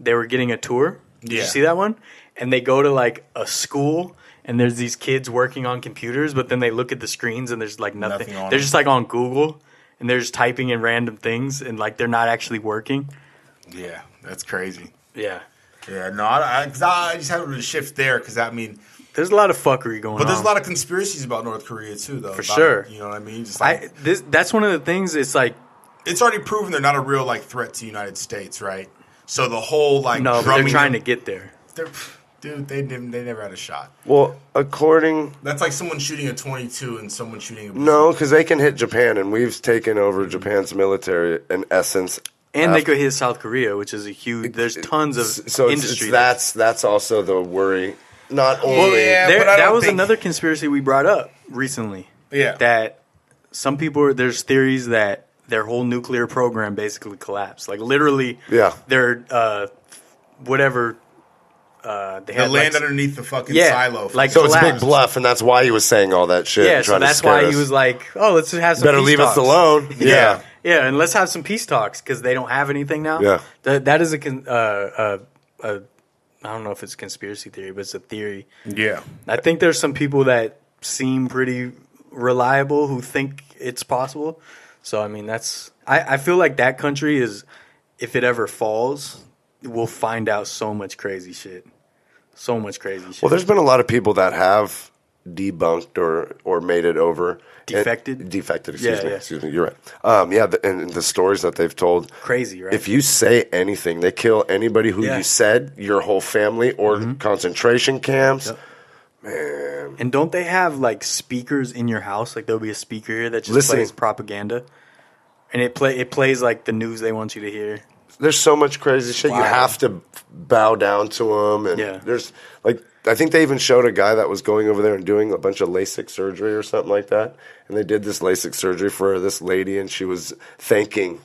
they were getting a tour. Did you Yeah. see that one? And they go to like a school and there's these kids working on computers, but then they look at the screens and there's like nothing. Nothing on They're them. just like on Google and they're just typing in random things and like they're not actually working. Yeah, that's crazy. Yeah. Yeah, no, I just had to shift there because I mean, There's a lot of fuckery going on. but there's a lot of conspiracies about North Korea too, though. For about sure. it, you know what I mean? Just like, That's one of the things. It's like it's already proven they're not a real like threat to the United States, right? So the whole like No, but they're trying to get there. Dude, they never had a shot. Well, according... That's like someone shooting a 22 and someone shooting a... No, because they can hit Japan, and we've taken over Japan's military, in essence. And they could hit South Korea, which is a huge... There's tons of industry. That's also the worry. Not only... That was another conspiracy we brought up recently. Yeah. That some people... There's theories that their whole nuclear program basically collapsed. Like, literally... Yeah. Their... whatever... They had land underneath the fucking silo. Like so collapsed. it's a big bluff, and that's why he was saying all that shit. Yeah, so that's why he was like, "Oh, let's just have some better peace leave talks. us alone." Yeah, yeah, and let's have some peace talks because they don't have anything now. Yeah, that is I don't know if it's a conspiracy theory, but it's a theory. Yeah, I think there's some people that seem pretty reliable who think it's possible. So I mean, I feel like that country is, if it ever falls, we'll find out so much crazy shit. So much crazy shit. Well, there's been a lot of people that have debunked or made it over. Defected, excuse me. You're right. And the stories that they've told. Crazy, right? If you say anything, they kill anybody who you said, your whole family, or concentration camps. Yep. Man. And don't they have like speakers in your house? Like there'll be a speaker here that just plays propaganda, and it plays like the news they want you to hear. There's so much crazy shit. Wow. You have to bow down to them. And there's like, I think they even showed a guy that was going over there and doing a bunch of LASIK surgery or something like that. And they did this LASIK surgery for this lady, and she was thanking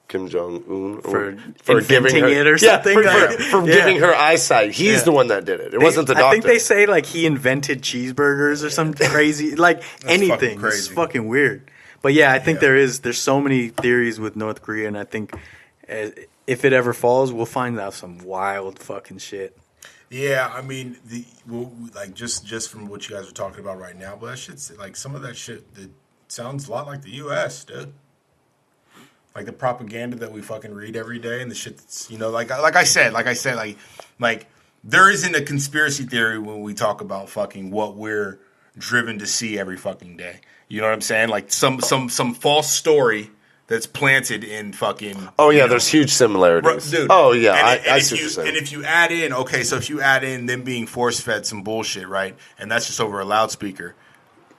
Kim Jong-un for giving her it or something. For giving her eyesight. He's the one that did it. It wasn't the doctor. I think they say like he invented cheeseburgers or something crazy, like anything. It's fucking weird. But yeah, I think there's so many theories with North Korea, and I think if it ever falls, we'll find out some wild fucking shit. Yeah, I mean, like just from what you guys are talking about right now, but that shit's like some of that shit that sounds a lot like the U.S., dude. Like the propaganda that we fucking read every day, and the shit that's, you know, like I said, there isn't a conspiracy theory when we talk about fucking what we're driven to see every fucking day. You know what I'm saying? Like some false story that's planted in fucking... Oh, yeah, there's huge similarities. Dude. Oh, yeah, I see what you're saying. And if you add in, them being force-fed some bullshit, right? And that's just over a loudspeaker.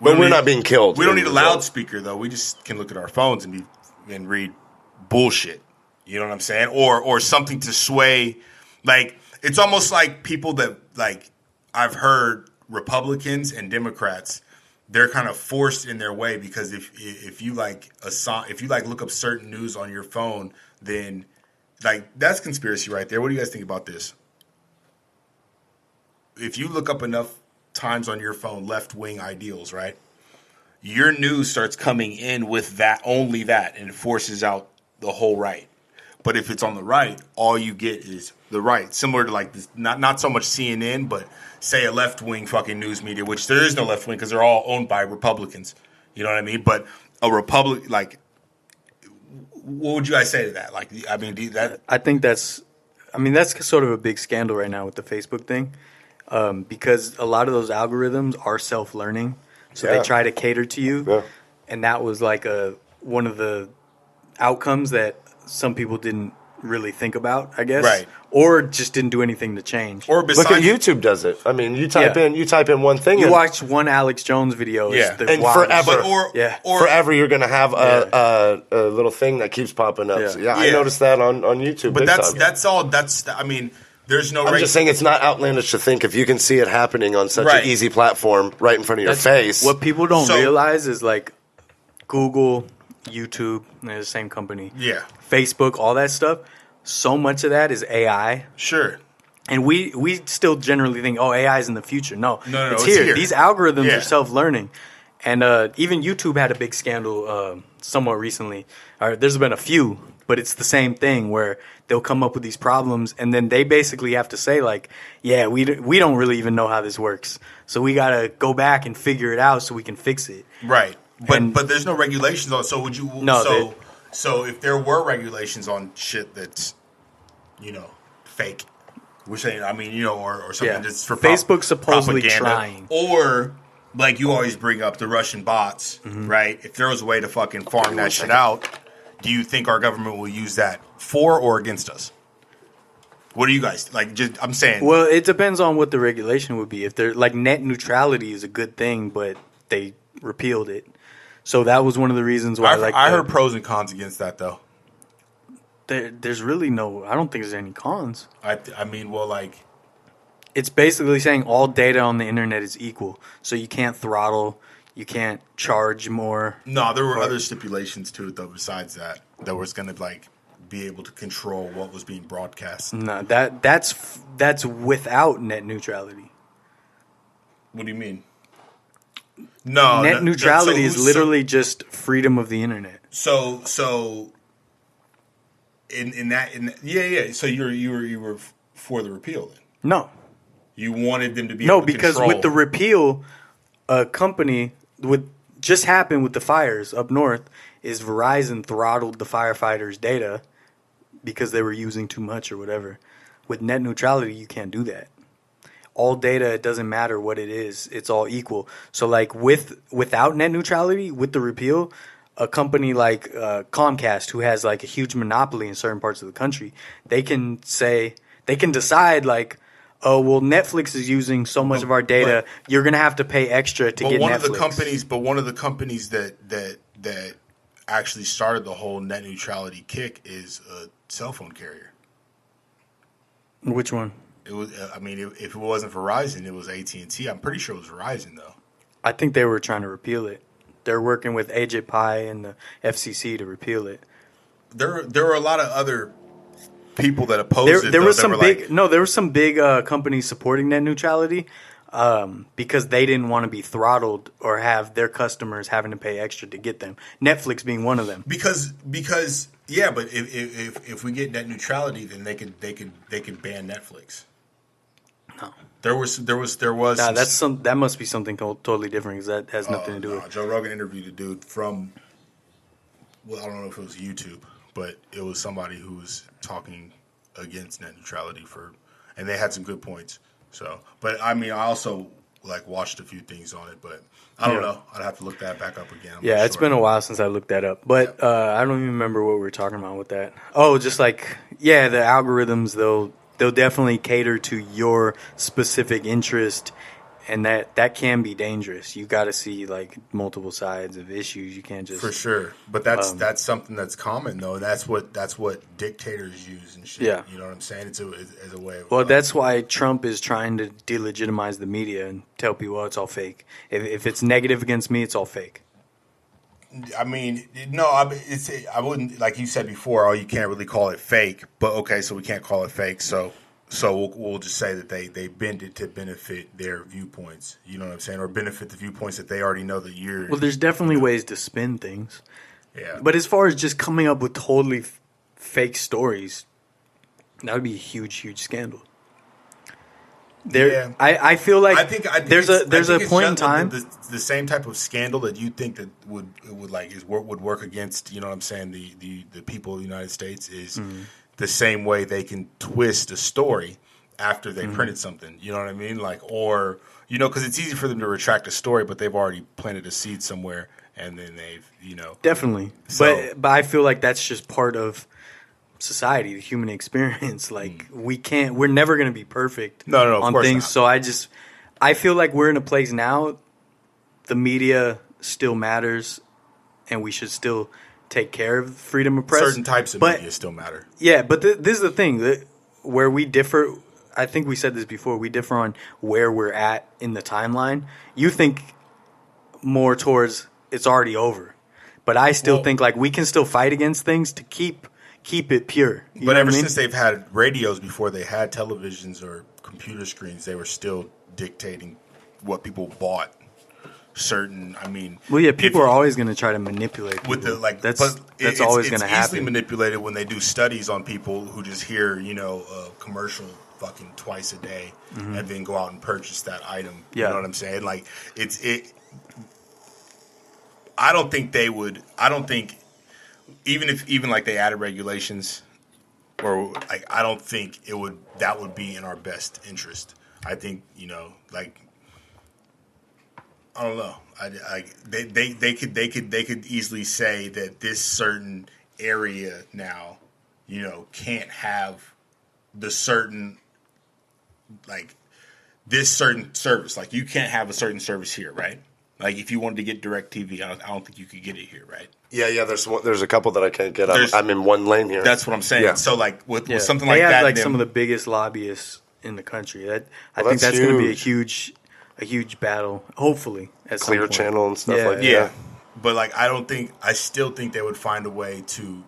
We're not being killed. We don't need a loudspeaker, though. We just can look at our phones and read bullshit. You know what I'm saying? Or something to sway... Like, it's almost like people that, like, I've heard Republicans and Democrats... They're kind of forced in their way because if you look up certain news on your phone, then like that's conspiracy right there. What do you guys think about this? If you look up enough times on your phone left-wing ideals, right, your news starts coming in with only that, and it forces out the whole right. But if it's on the right, all you get is the right. Similar to like this, not so much CNN, but say a left-wing fucking news media, which there is no left-wing because they're all owned by Republicans. You know what I mean? But a Republic, like, what would you guys say to that? Like, I mean, I think that's sort of a big scandal right now with the Facebook thing, because a lot of those algorithms are self-learning, so they try to cater to you, and that was like one of the outcomes that some people didn't really think about, I guess, right? Or just didn't do anything to change. Or look at YouTube does it. I mean, you type in one thing. You watch one Alex Jones video, and forever, or forever, you're gonna have a little thing that keeps popping up. So, I noticed that on YouTube. But that's all. I mean, there's no. I'm just saying it's not outlandish to think if you can see it happening on such an easy platform right in front of your face. What people don't realize is like Google, YouTube, they're the same company. Yeah. Facebook, all that stuff. So much of that is AI. Sure. And we still generally think, oh, AI is in the future. No, it's here. These algorithms are self-learning. And even YouTube had a big scandal somewhat recently. There's been a few, but it's the same thing where they'll come up with these problems, and then they basically have to say, like, yeah, we don't really even know how this works. So we got to go back and figure it out so we can fix it. Right. But there's no regulations on it. So would you... No, So if there were regulations on shit that's, you know, fake, we're saying, I mean, you know, or something that's for Facebook supposedly propaganda, trying, or like you always bring up the Russian bots, right? If there was a way to fucking farm that shit out, do you think our government will use that for or against us? What do you guys like? Just I'm saying. Well, it depends on what the regulation would be. If they're like net neutrality is a good thing, but they repealed it. So that was one of the reasons why. I heard pros and cons against that though. There's really no. I don't think there's any cons. I mean, well, like It's basically saying all data on the internet is equal. So you can't throttle, you can't charge more. no, there were other stipulations to it though. Besides that was going to like be able to control what was being broadcast. No, that's without net neutrality. What do you mean? No, Net neutrality is literally just freedom of the internet. So in that yeah. So you were for the repeal then? No. You wanted them to be able to because control. with the repeal, a company would just happen with the fires up north is Verizon throttled the firefighters' data because they were using too much or whatever. With net neutrality, you can't do that. All data, it doesn't matter what it is, it's all equal. So like without net neutrality, with the repeal, a company like Comcast, who has like a huge monopoly in certain parts of the country, they can decide like, oh, well, Netflix is using so much of our data. You're going to have to pay extra to get Netflix. One of the companies that actually started the whole net neutrality kick is a cell phone carrier. Which one? It was. I mean, if it wasn't Verizon, it was AT&T. I'm pretty sure it was Verizon though. I think they were trying to repeal it. They're working with AJ Pai and the FCC to repeal it. There were a lot of other people that opposed it. There were some big companies supporting net neutrality because they didn't want to be throttled or have their customers having to pay extra to get them. Netflix being one of them. Because yeah, but if we get net neutrality, then they could ban Netflix. No. There was. Nah, that must be something totally different because that has nothing to do with it. Joe Rogan interviewed a dude from. Well, I don't know if it was YouTube, but it was somebody who was talking against net neutrality and they had some good points. So, but I mean, I also like watched a few things on it, but I don't know. I'd have to look that back up again. It's been a while since I looked that up, but I don't even remember what we were talking about with that. Oh, just like the algorithms they'll definitely cater to your specific interest, and that can be dangerous. You got to see like multiple sides of issues. You can't just for sure. But that's something that's common though. That's what dictators use and shit. Yeah, you know what I'm saying? It's a way of. Well, that's why Trump is trying to delegitimize the media and tell people it's all fake. If it's negative against me, it's all fake. I mean, no, I wouldn't, like you said before, you can't really call it fake, but okay, so we can't call it fake, so we'll just say that they bend it to benefit their viewpoints, you know what I'm saying, or benefit the viewpoints that they already know that you're... Well, there's definitely ways to spin things. Yeah. But as far as just coming up with totally fake stories, that would be a huge, huge scandal. I feel like I think there's a point in time the same type of scandal that you think that would work against, you know what I'm saying, the people of the United States is the same way they can twist a story after they printed something, you know what I mean, like, or because it's easy for them to retract a story, but they've already planted a seed somewhere and then they've definitely. But I feel like that's just part of society, the human experience. Like we're never going to be perfect on things. Not. So I feel like we're in a place now, the media still matters and we should still take care of freedom of press. Certain types of media still matter. Yeah, but this is the thing where we differ. I think we said this before. We differ on where we're at in the timeline. You think more towards it's already over. But I still think like we can still fight against things to keep it pure. But ever since they've had radios before they had televisions or computer screens, they were still dictating what people bought. People are always going to try to manipulate people. That's always going to happen. It's easily manipulated when they do studies on people who just hear, a commercial fucking twice a day and then go out and purchase that item. You know what I'm saying? Like I don't think even like they added regulations or like I don't think that would be in our best interest. I think, I don't know. They could easily say that this certain area now, can't have the certain, like, this certain service. Like, you can't have a certain service here, right? Like, if you wanted to get DirecTV, I don't think you could get it here, right? Yeah. There's a couple that I can't get. I'm in one lane here. That's what I'm saying. Yeah. So, like, with something they like have, that, like, some of the biggest lobbyists in the country. I think that's going to be a huge battle. Hopefully, at some Clear point. Channel and stuff like that. Yeah. But, like, I still think they would find a way to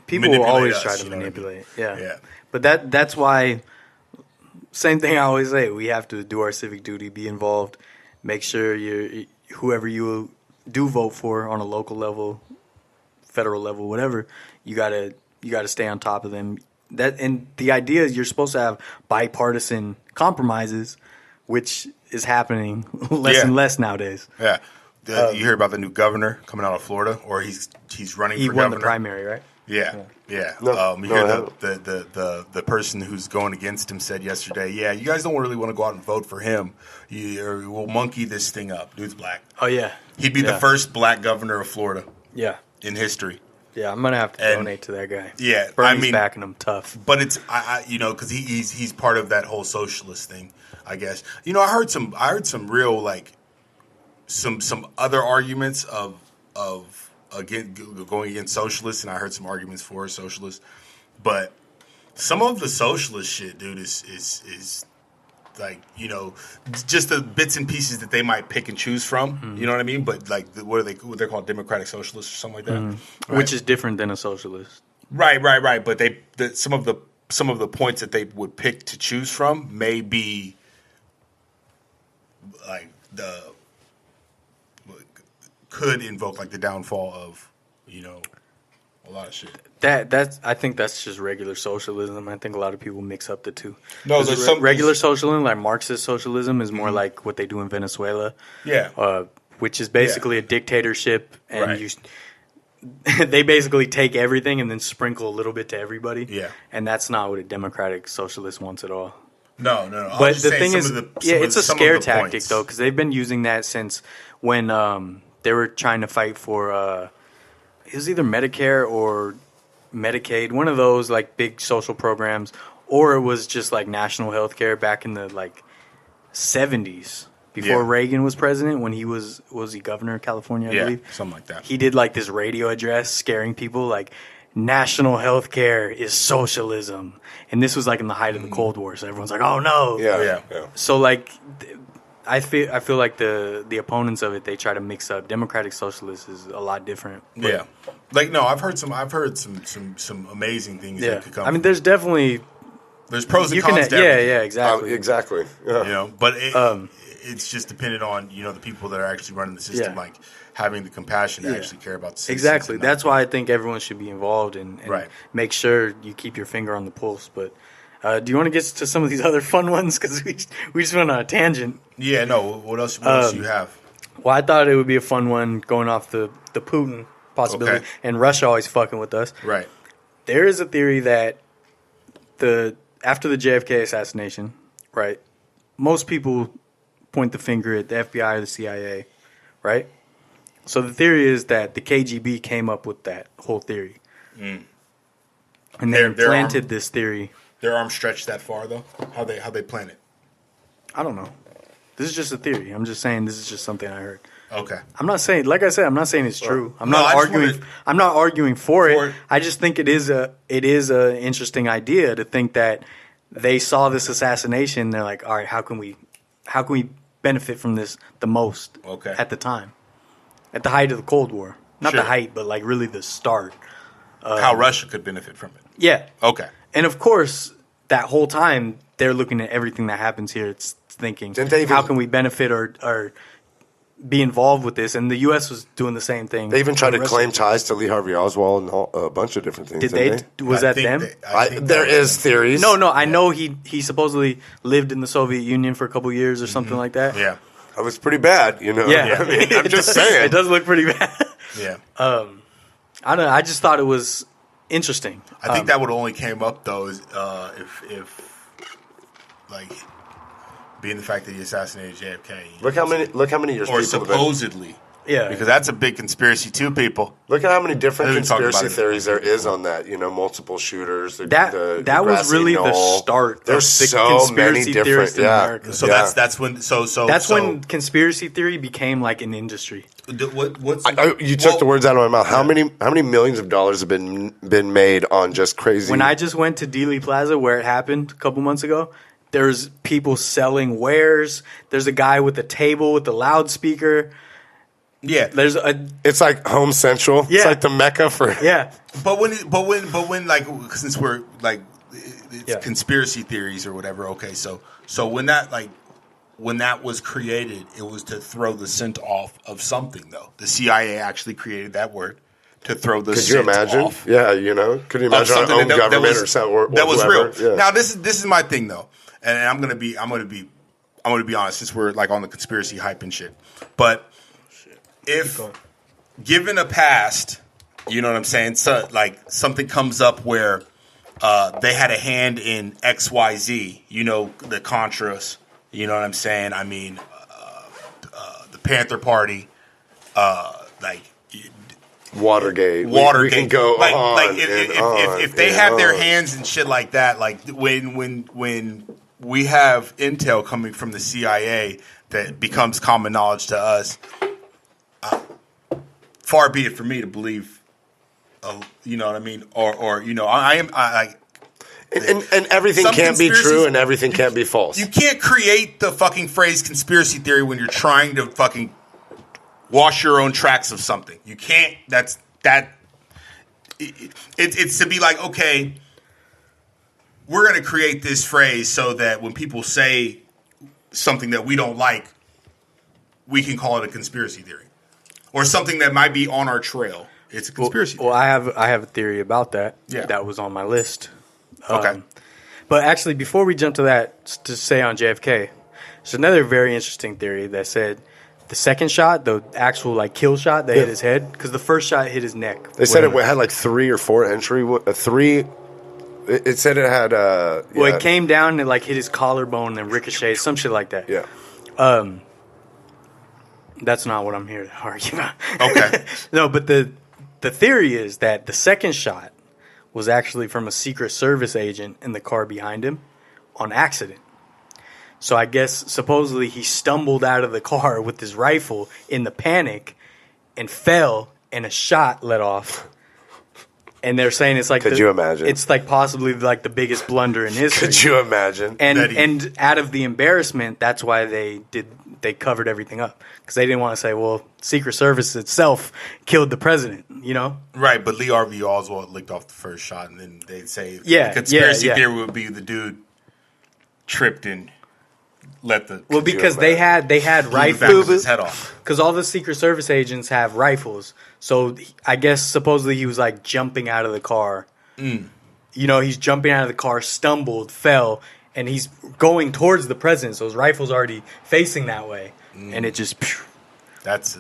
People will always us, try to you know what I mean? manipulate. Yeah. Yeah. But that's why, same thing I always say, we have to do our civic duty, be involved, make sure whoever you do vote for on a local level, federal level, whatever, you gotta stay on top of them. And the idea is you're supposed to have bipartisan compromises, which is happening less and less nowadays. Yeah. You hear about the new governor coming out of Florida, or he's running for governor? He won the primary, right? Yeah. No, You hear the person who's going against him said yesterday, yeah, you guys don't really want to go out and vote for him. We'll monkey this thing up. Dude's black. Oh, yeah. He'd be the first black governor of Florida. Yeah. In history. Yeah, I'm going to have to donate to that guy. Yeah. Bernie's backing him tough. But it's, because he's part of that whole socialist thing, I guess. I heard some real, like, some other arguments of going against socialists, and I heard some arguments for socialists. But some of the socialist shit, dude, is like, just the bits and pieces that they might pick and choose from. Mm-hmm. You know what I mean? But like, what they're called, democratic socialists or something like that, mm-hmm. Right? Which is different than a socialist. Right. But some of the points that they would pick to choose from may be like could invoke like the downfall of, a lot of shit. I think that's just regular socialism. I think a lot of people mix up the two. No, there's some regular socialism, like Marxist socialism, is more like what they do in Venezuela. Yeah. Which is basically a dictatorship, and right. They basically take everything and then sprinkle a little bit to everybody. Yeah. And that's not what a democratic socialist wants at all. No. But the thing is, it's a scare tactic, points. though, because they've been using that since when they were trying to fight for it was either Medicare or Medicaid, one of those like big social programs, or it was just like national health care back in the like 70s before Reagan was president, when he was he governor of California, I believe. Something like that. He did like this radio address scaring people like national health care is socialism. And this was like in the height of the Cold War, so everyone's like, oh no. Yeah. So like I feel like the opponents of it, they try to mix up. Democratic socialist is a lot different. Yeah, like no, I've heard some amazing things that could come. I mean, there's pros and cons. Yeah, exactly. Exactly. Yeah. But it's just dependent on the people that are actually running the system, like having the compassion to actually care about the system. Exactly. That's why I think everyone should be involved and make sure you keep your finger on the pulse. But do you want to get to some of these other fun ones? Because we just went on a tangent. Yeah, no. What else do you have? Well, I thought it would be a fun one going off the Putin possibility. Okay. And Russia always fucking with us. Right. There is a theory that after the JFK assassination, right, most people point the finger at the FBI or the CIA, right? So the theory is that the KGB came up with that whole theory. Mm. And they implanted this theory. Their arms stretched that far, though? How they plan it? I don't know. This is just a theory. I'm just saying this is just something I heard. Okay. I'm not saying, like I said, I'm not saying it's true. I'm not arguing for it. I just think it is a interesting idea to think that they saw this assassination. They're like, all right, how can we benefit from this the most at the time, at the height of the Cold War? Not the height, but like really the start. How Russia could benefit from it. Yeah. Okay. And of course, that whole time they're looking at everything that happens here. It's thinking, how can we benefit or be involved with this? And the U.S. was doing the same thing. They even tried to claim ties to Lee Harvey Oswald and a bunch of different things. Did they? Was that them? There is theories. No. I know he supposedly lived in the Soviet Union for a couple years or something like that. Yeah. It was pretty bad, Yeah. I mean, I'm just saying. It does look pretty bad. Yeah. I don't know. I just thought it was interesting. I think that would only came up though is if like being the fact that he assassinated JFK. Look how many years or supposedly Yeah. Because that's a big conspiracy too, people. Look at how many different I didn't talk about conspiracy it. theories there is on that. Multiple shooters. That was really the start There's of the so conspiracy many different, theorists in America. So that's when when conspiracy theory became like an industry. You took the words out of my mouth. How many millions of dollars have been made on just crazy? When I just went to Dealey Plaza where it happened a couple months ago, there's people selling wares. There's a guy with a table with a loudspeaker. Yeah, It's like Home Central. Yeah. It's like the mecca for. Yeah, but when like, since we're like it's conspiracy theories or whatever. Okay, so when that was created, it was to throw the scent off of something. Though the CIA actually created that word to throw the scent off. Could you imagine? Yeah, Could you imagine our own government or something? Or that was whoever? real. Yeah. Now this is my thing though, and I'm gonna be honest, since we're like on the conspiracy hype and shit. But if given a past, you know what I'm saying? So like something comes up where they had a hand in XYZ, the Contras, you know what I'm saying? I mean, the Panther Party, like Watergate. We can go on if they have their hands in shit like that, like when we have intel coming from the CIA that becomes common knowledge to us, far be it for me to believe, you know what I mean, or and everything can't be true and everything can't be false. You can't create the fucking phrase conspiracy theory when you're trying to fucking wash your own tracks of something. You can't. It's to be like, okay, we're going to create this phrase so that when people say something that we don't like, we can call it a conspiracy theory, or something that might be on our trail. It's a conspiracy theory. Well, I have a theory about that. Yeah. That was on my list. Okay. But actually, before we jump to that, to say on JFK, there's another very interesting theory that said the second shot, the actual like kill shot that hit his head, because the first shot hit his neck. They said it had like 3 or 4 entry. It said it had. Well, it came down and it like hit his collarbone and then ricocheted, some shit like that. Yeah. That's not what I'm here to argue about. Okay. No, but the theory is that the second shot was actually from a Secret Service agent in the car behind him on accident. So I guess supposedly he stumbled out of the car with his rifle in the panic and fell, and a shot let off. And they're saying it's like Could you imagine? It's like possibly like the biggest blunder in history. Could you imagine? And out of the embarrassment, that's why they covered everything up, because they didn't want to say, well, Secret Service itself killed the president, Right, but Lee Harvey Oswald licked off the first shot, and then they'd say Yeah, the conspiracy yeah. theory would be the dude tripped and let the because they had rifles, his head off. because all the Secret Service agents have rifles. So I guess supposedly he was like jumping out of the car. He's jumping out of the car, stumbled, fell, and he's going towards the president. So his rifle's already facing that way, and it just. That's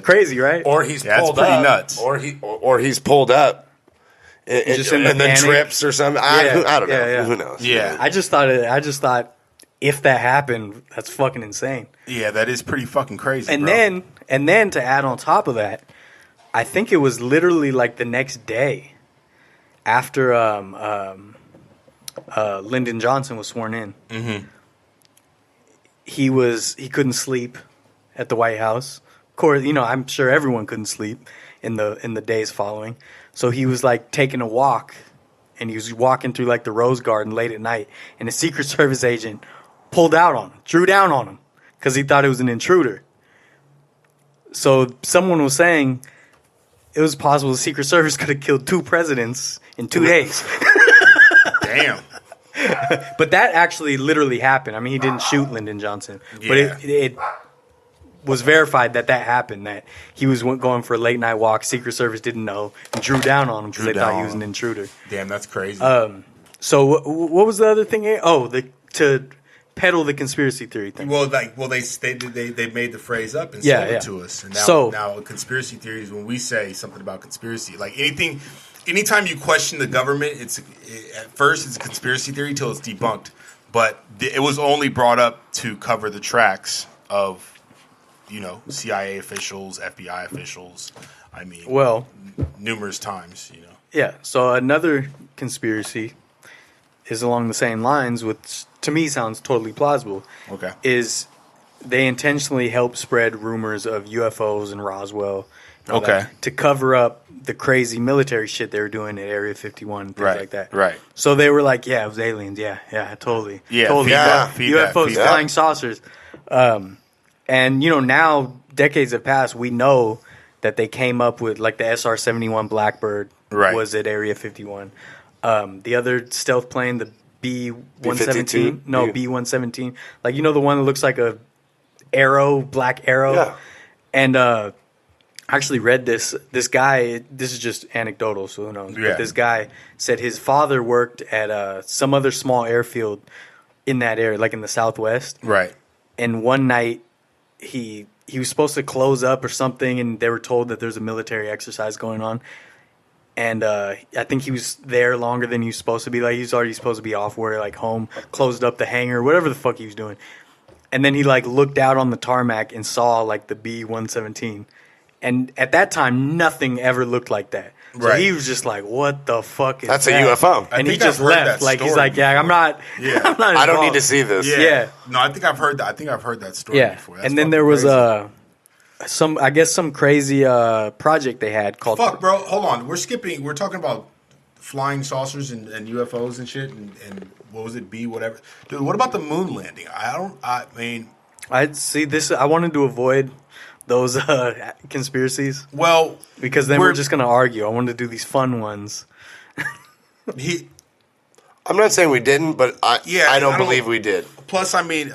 crazy, right? Or he's that's pulled pretty up, nuts. Or he's pulled up, Just in the and then panic. trips or something. I don't know. Yeah. Who knows? Yeah. I just thought if that happened, that's fucking insane. Yeah, that is pretty fucking crazy. And bro. then to add on top of that, I think it was literally like the next day after Lyndon Johnson was sworn in. Mm-hmm. He couldn't sleep at the White House. Of course, I'm sure everyone couldn't sleep in the days following. So he was like taking a walk, and he was walking through like the Rose Garden late at night, and a Secret Service agent pulled out on him, drew down on him, because he thought it was an intruder. So someone was saying it was possible the Secret Service could have killed 2 presidents in 2 days. Damn. But that actually literally happened. I mean, he didn't shoot Lyndon Johnson, but it was verified that happened, that he was going for a late night walk. Secret Service didn't know and drew down on him because they thought he was an intruder. Damn, that's crazy. So what was the other thing? Oh, to peddle the conspiracy theory thing. They made the phrase up and sold it to us. And now conspiracy theories, when we say something about conspiracy, like anytime you question the government, at first it's a conspiracy theory till it's debunked. But it was only brought up to cover the tracks of CIA officials, FBI officials. I mean, Well, numerous times. yeah. So another conspiracy is along the same lines, which to me sounds totally plausible. Okay. Is they intentionally help spread rumors of UFOs and Roswell. And all Okay. that to cover up the crazy military shit they were doing at Area 51 and things Right. like that. Right. So they were like, yeah, it was aliens. Yeah, totally. Yeah. Totally. Feedback. UFOs, flying saucers. And, now, decades have passed. We know that they came up with, like, the SR-71 Blackbird Right. was at Area 51. The other stealth plane, the B-117. B-52? No, B-117. Like, the one that looks like a arrow, black arrow. Yeah. And I actually read this. This guy, this is just anecdotal, so who knows. Yeah. But this guy said his father worked at some other small airfield in that area, like in the Southwest. Right. And one night, he was supposed to close up or something, and they were told that there's a military exercise going on. And I think he was there longer than he was supposed to be. Like, he was already supposed to be off work, like home, closed up the hangar, whatever the fuck he was doing. And then he, like, looked out on the tarmac and saw, like, the B-117. And at that time, nothing ever looked like that. So Right. he was just like, what the fuck is That's that? a UFO. I And he think just I've heard left. that Like, he's story like, yeah, I'm not, Yeah. I'm not I don't need involved. to see this. Yeah. No, I think I've heard that. I think I've heard that story Yeah. before. That's And then fucking there was crazy. some crazy project they had called Fuck, bro. Hold on. We're talking about flying saucers and UFOs and shit. And what was it? Whatever. Dude, what about the moon landing? I mean, I'd see this. I wanted to avoid those conspiracies well, because then we're just gonna argue. I wanted to do these fun ones. I'm not saying we didn't, but I I don't don't- believe we did. Plus, I mean,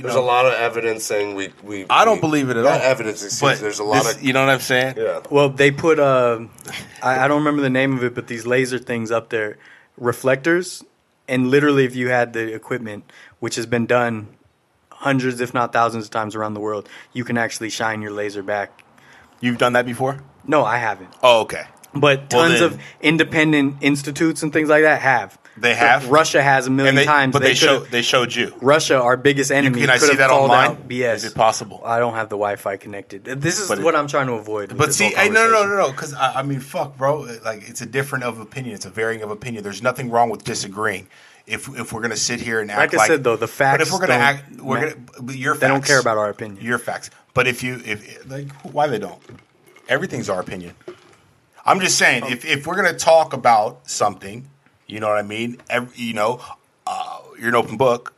There's a lot of evidence saying we I don't believe it at not all. evidence. Excuse, But there's a lot of you know what I'm saying? yeah. Well, they put I don't remember the name of it, but these laser things up there, reflectors, and literally, if you had the equipment, which has been done hundreds, if not thousands, of times around the world, you can actually shine your laser back. You've done that before? No, I haven't. Oh, okay. But Well, tons then- of independent institutes and things like that have. They have? Russia has a million times. But They they showed you. Russia, our biggest enemy, Can I could see have that called online? out BS. Is it possible? I don't have the Wi-Fi connected. This is But what I'm trying to avoid. with But this see, whole no, conversation. because I mean, fuck, bro. Like, it's a different of opinion. It's a varying of opinion. There's nothing wrong with disagreeing. If we're gonna sit here and act Like I said, though, the facts. But if we're gonna don't act, we're ma- gonna. But your facts. They don't care about our opinion. Your facts. But if why they don't? Everything's our opinion. I'm just saying, if we're gonna talk about something, you know what I mean. You're an open book.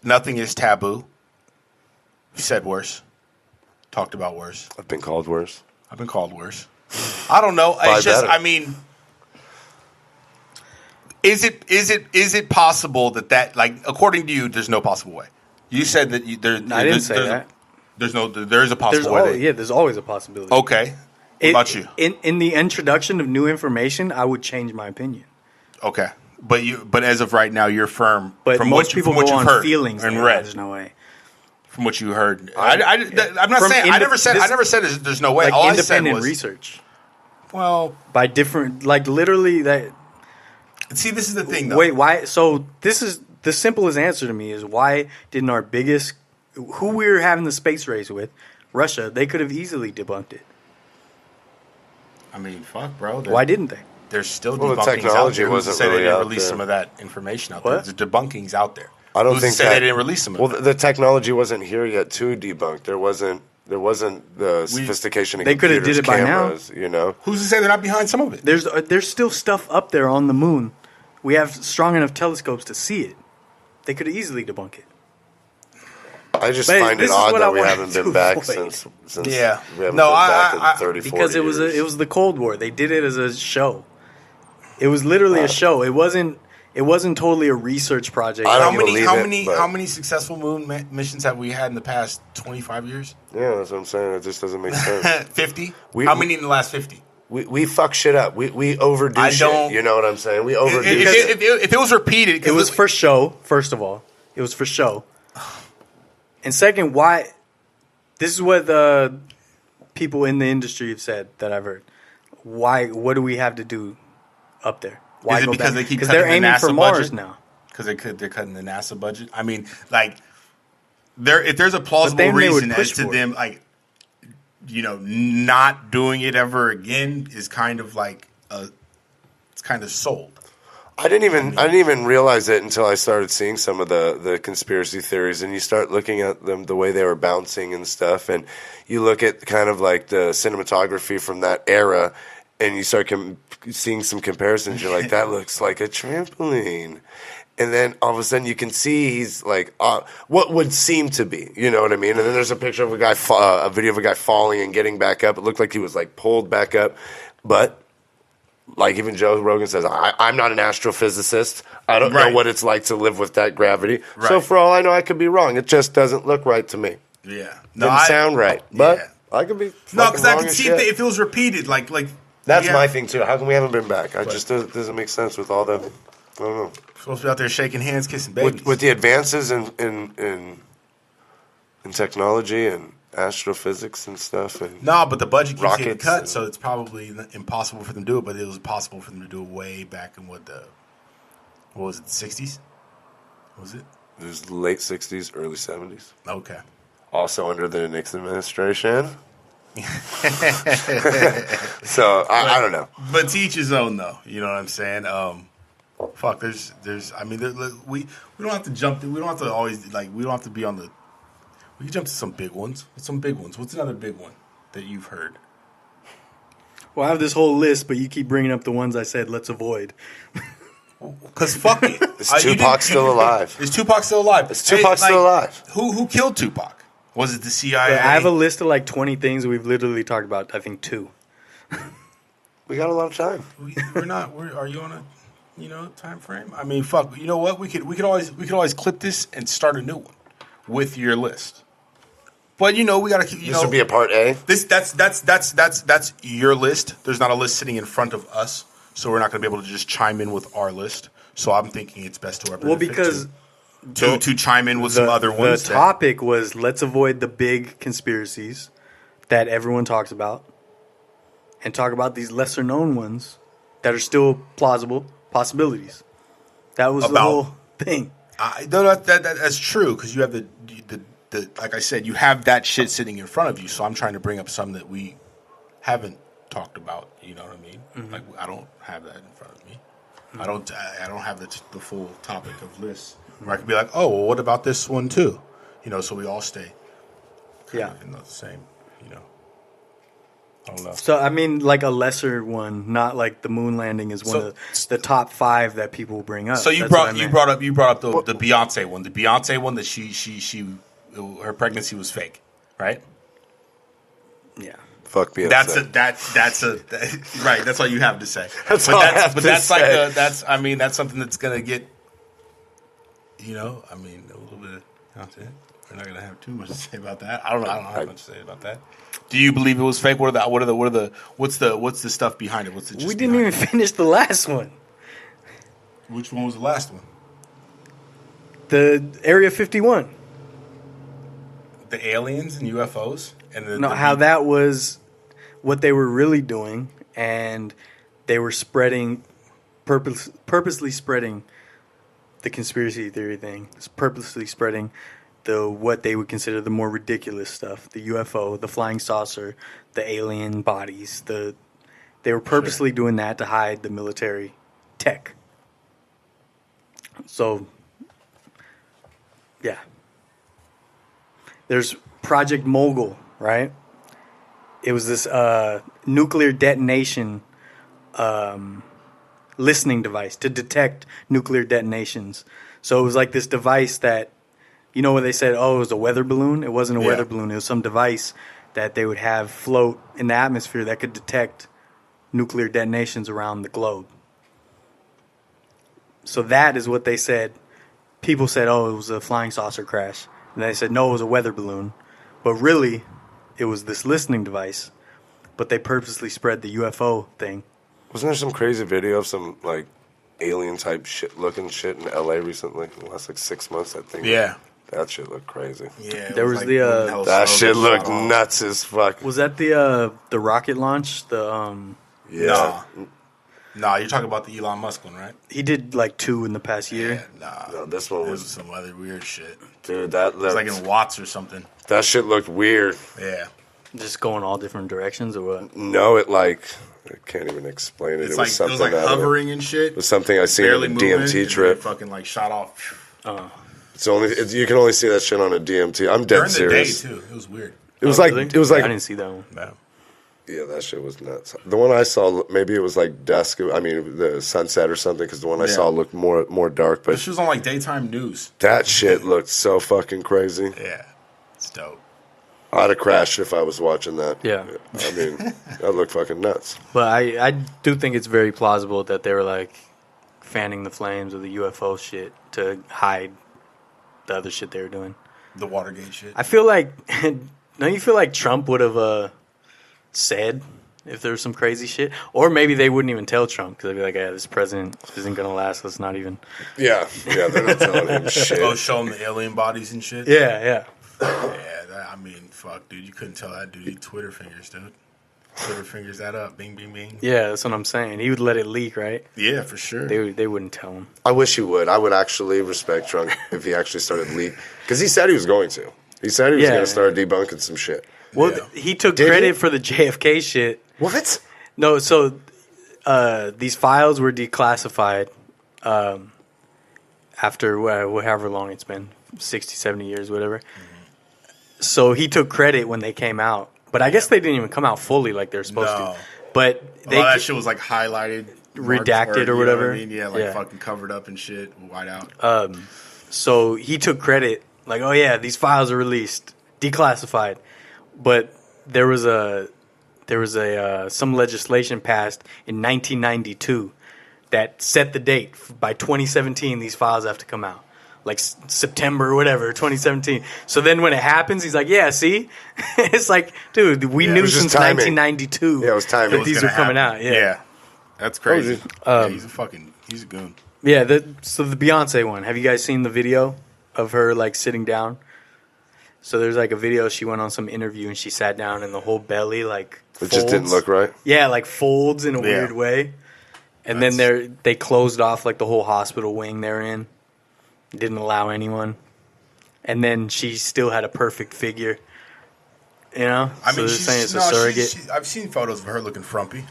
Nothing is taboo. You said worse. Talked about worse. I've been called worse. I've been called worse. I don't know. By It's just, better. I mean, is it possible that like, according to you, there's no possible way? You said that I didn't say that. There is a possible way. There's always a possibility. Okay. What about you? In the introduction of new information, I would change my opinion. Okay. But as of right now, you're firm. But from most what people from what go you've on heard feelings and there. read. There's no way. From what you heard, I'm not From saying. I never said. this- There's no way. Like All I said independent was, research well, by different, like literally that. see, this is the thing, though. Wait, why? So this is the simplest answer to me is why didn't our biggest, who we were having the space race with, Russia, they could have easily debunked it. I mean, fuck, bro. Why didn't they? There's still Well, the debunkings out technology there. Who's to wasn't say they really didn't out release there. some of that information out What? there? There's debunkings out there. I don't Who's think to say that, they didn't release some of well, it? the technology wasn't here yet to debunk. There wasn't the sophistication. They could have did it by now. cameras, you know. Who's to say they're not behind some of it? There's still stuff up there on the moon. We have strong enough telescopes to see it. They could easily debunk it. I just But find it this is odd what that I we wanted haven't to been back avoid. since Yeah. we haven't No, been back I- in 30, 40 Because it years. was the Cold War. They did it as a show. It was literally a show. It wasn't totally a research project. I How don't many? believe How it, many? but- How many successful moon missions have we had in the past 25 years? Yeah, that's what I'm saying. It just doesn't make sense. 50. We- How many in the last 50? we fuck shit up. We overdo I shit. don't- You know what I'm saying? We overdo If, shit. if it was repeated, It was for show, first of all. It was for show. And second, why? This is what the people in the industry have said that I've heard. Why? What do we have to do up there? Why Is it go because back? they keep Because they're cutting the aiming for NASA Mars budget? now. because they're cutting the NASA budget. I mean, like, if there's a plausible then they would reason push as to for it. them, like, you know, not doing it ever again is kind of like it's kind of sold. I didn't even realize it until I started seeing some of the conspiracy theories, and you start looking at them the way they were bouncing and stuff, and you look at kind of like the cinematography from that era, and you start seeing some comparisons. You're like, that looks like a trampoline. And then all of a sudden you can see he's like what would seem to be, you know what I mean? And then there's a picture of a guy, a video of a guy falling and getting back up. It looked like he was like pulled back up, but like even Joe Rogan says, I'm not an astrophysicist. I don't know what it's like to live with that gravity. Right. So for all I know, I could be wrong. It just doesn't look right to me. Yeah, doesn't sound right, but I could be because I could see if it was repeated. Like that's my thing too. How come we haven't been back? It just doesn't make sense with all the. I don't know. Supposed to be out there shaking hands, kissing babies. With the advances in technology and astrophysics and stuff. And but the budget keeps getting cut, so it's probably impossible for them to do it. But it was possible for them to do it way back in what was it, the 60s? Was it? It was late 60s, early 70s. Okay. Also under the Nixon administration. So, I don't know. But to each his own, though. You know what I'm saying? Fuck, there's. I mean, we don't have to jump. We don't have to always we don't have to be on the. We can jump to some big ones. Some big ones. What's another big one that you've heard? Well, I have this whole list, but you keep bringing up the ones I said let's avoid. Because fuck it. Is Tupac still alive? Is Tupac still alive? Is Tupac still alive? Who killed Tupac? Was it the CIA? I have a list of like 20 things. We've literally talked about, I think, 2. We got a lot of time. We're not. Are you on a time frame? I mean, fuck. You know what? We could always clip this and start a new one with your list. But we gotta keep. This would be a part A. That's your list. There's not a list sitting in front of us, so we're not gonna be able to just chime in with our list. So I'm thinking it's best to our benefit. Well, because to chime in with some other ones. The topic was let's avoid the big conspiracies that everyone talks about, and talk about these lesser known ones that are still plausible possibilities. That was the whole thing. That's true because you have the like I said, you have that shit sitting in front of you. So I'm trying to bring up some that we haven't talked about. You know what I mean? Mm-hmm. Like I don't have that in front of me. Mm-hmm. I don't have the full topic of lists where I could be like, oh, well, what about this one too? So we all stay. In the same. I don't know. So I mean, like a lesser one, not like the moon landing is one of the top 5 that people bring up. So you brought up the Beyonce one, that she her pregnancy was fake, right? Yeah. Fuck Beyonce. That's right. That's all you have to say. That's something that's gonna get. A little bit of content. We're not gonna have too much to say about that. I don't have much to say about that. Do you believe it was fake? What's the stuff behind it? We didn't even finish the last one. Which one was the last one? The Area 51. The aliens and UFOs and how that was what they were really doing, and they were purposely spreading the conspiracy theory thing. Purposely spreading what they would consider the more ridiculous stuff, the UFO, the flying saucer, the alien bodies. They were purposely doing that to hide the military tech. So, yeah. There's Project Mogul, right? It was this nuclear detonation listening device to detect nuclear detonations. So it was like this device that, when they said, oh, it was a weather balloon? It wasn't a weather balloon. It was some device that they would have float in the atmosphere that could detect nuclear detonations around the globe. So that is what they said. People said, oh, it was a flying saucer crash. And they said, no, it was a weather balloon. But really, it was this listening device. But they purposely spread the UFO thing. Wasn't there some crazy video of some, alien-type looking shit in L.A. recently? In the last, 6 months, I think. Yeah. That shit looked crazy. Yeah, there was that shit looked nuts as fuck. Was that the rocket launch? Yeah. Nah, you're talking about the Elon Musk one, right? He did like 2 in the past year. Yeah, nah. No, this one This was, was some other weird shit. dude. It was like in watts or something. That shit looked weird. Yeah. Just going all different directions or what? No, it like I can't even explain it. It's It like was something it was like hovering and shit. It was something I seen on barely a moving, DMT and trip. it fucking like shot off. It's only you can only see that shit on a DMT. I'm dead During the serious. day too. It was weird. It was Really? it was like I didn't see that one. No. yeah, that shit was nuts. The one I saw, maybe it was like dusk. I mean, the sunset or something. Because the one I saw looked more dark. But This was on like daytime news. that shit looked so fucking crazy. Yeah. It's dope. I'd have crashed if I was watching that. Yeah. I mean, that looked fucking nuts. But I do think it's very plausible that they were like fanning the flames of the UFO shit to hide the other shit they were doing. The Watergate shit. I feel like, don't you feel like Trump would have said if there was some crazy shit? Or maybe they wouldn't even tell Trump because they'd be like, yeah, this president isn't going to last. Let's not even. Yeah, they're not telling him shit. Oh, show him the alien bodies and shit? Yeah. Yeah, I mean, fuck, dude. You couldn't tell that dude. He Twitter fingers, dude. Twitter fingers that up. Bing, bing, bing. Yeah, that's what I'm saying. He would let it leak, right? Yeah, for sure. They wouldn't tell him. I wish he would. I would actually respect Trump if he actually started leak. Because he said he was going to. He said he was going to start debunking some shit. Well, Yeah. he took Did credit he? for the JFK shit. What? No, so these files were declassified after however long it's been, 60, 70 years, whatever. So he took credit when they came out. But I guess they didn't even come out fully like they're supposed No. to. But A they lot of that shit was like highlighted. Redacted or you know whatever. what I mean? Yeah, like Yeah. fucking covered up and shit. White out. So he took credit, like, oh yeah, these files are released, declassified. But there was some legislation passed in 1992 that set the date. By 2017, these files have to come out, like September or whatever, 2017. So then when it happens, he's like, yeah, see, it's like, dude, we it knew was just since timing. 1992 Yeah, it was timing. that It was these were coming out. Yeah. That's crazy. Oh, Yeah, he's a goon. Yeah, so the Beyonce one. Have you guys seen the video of her like sitting down? So there's like a video. She went on some interview and she sat down and the whole belly like It just didn't folds. look right. Yeah, like folds in a Yeah. weird way. And then they closed off like the whole hospital wing they're in. Didn't allow anyone. And then she still had a perfect figure. You know? I So mean, they're saying it's a surrogate. I've seen photos of her looking frumpy.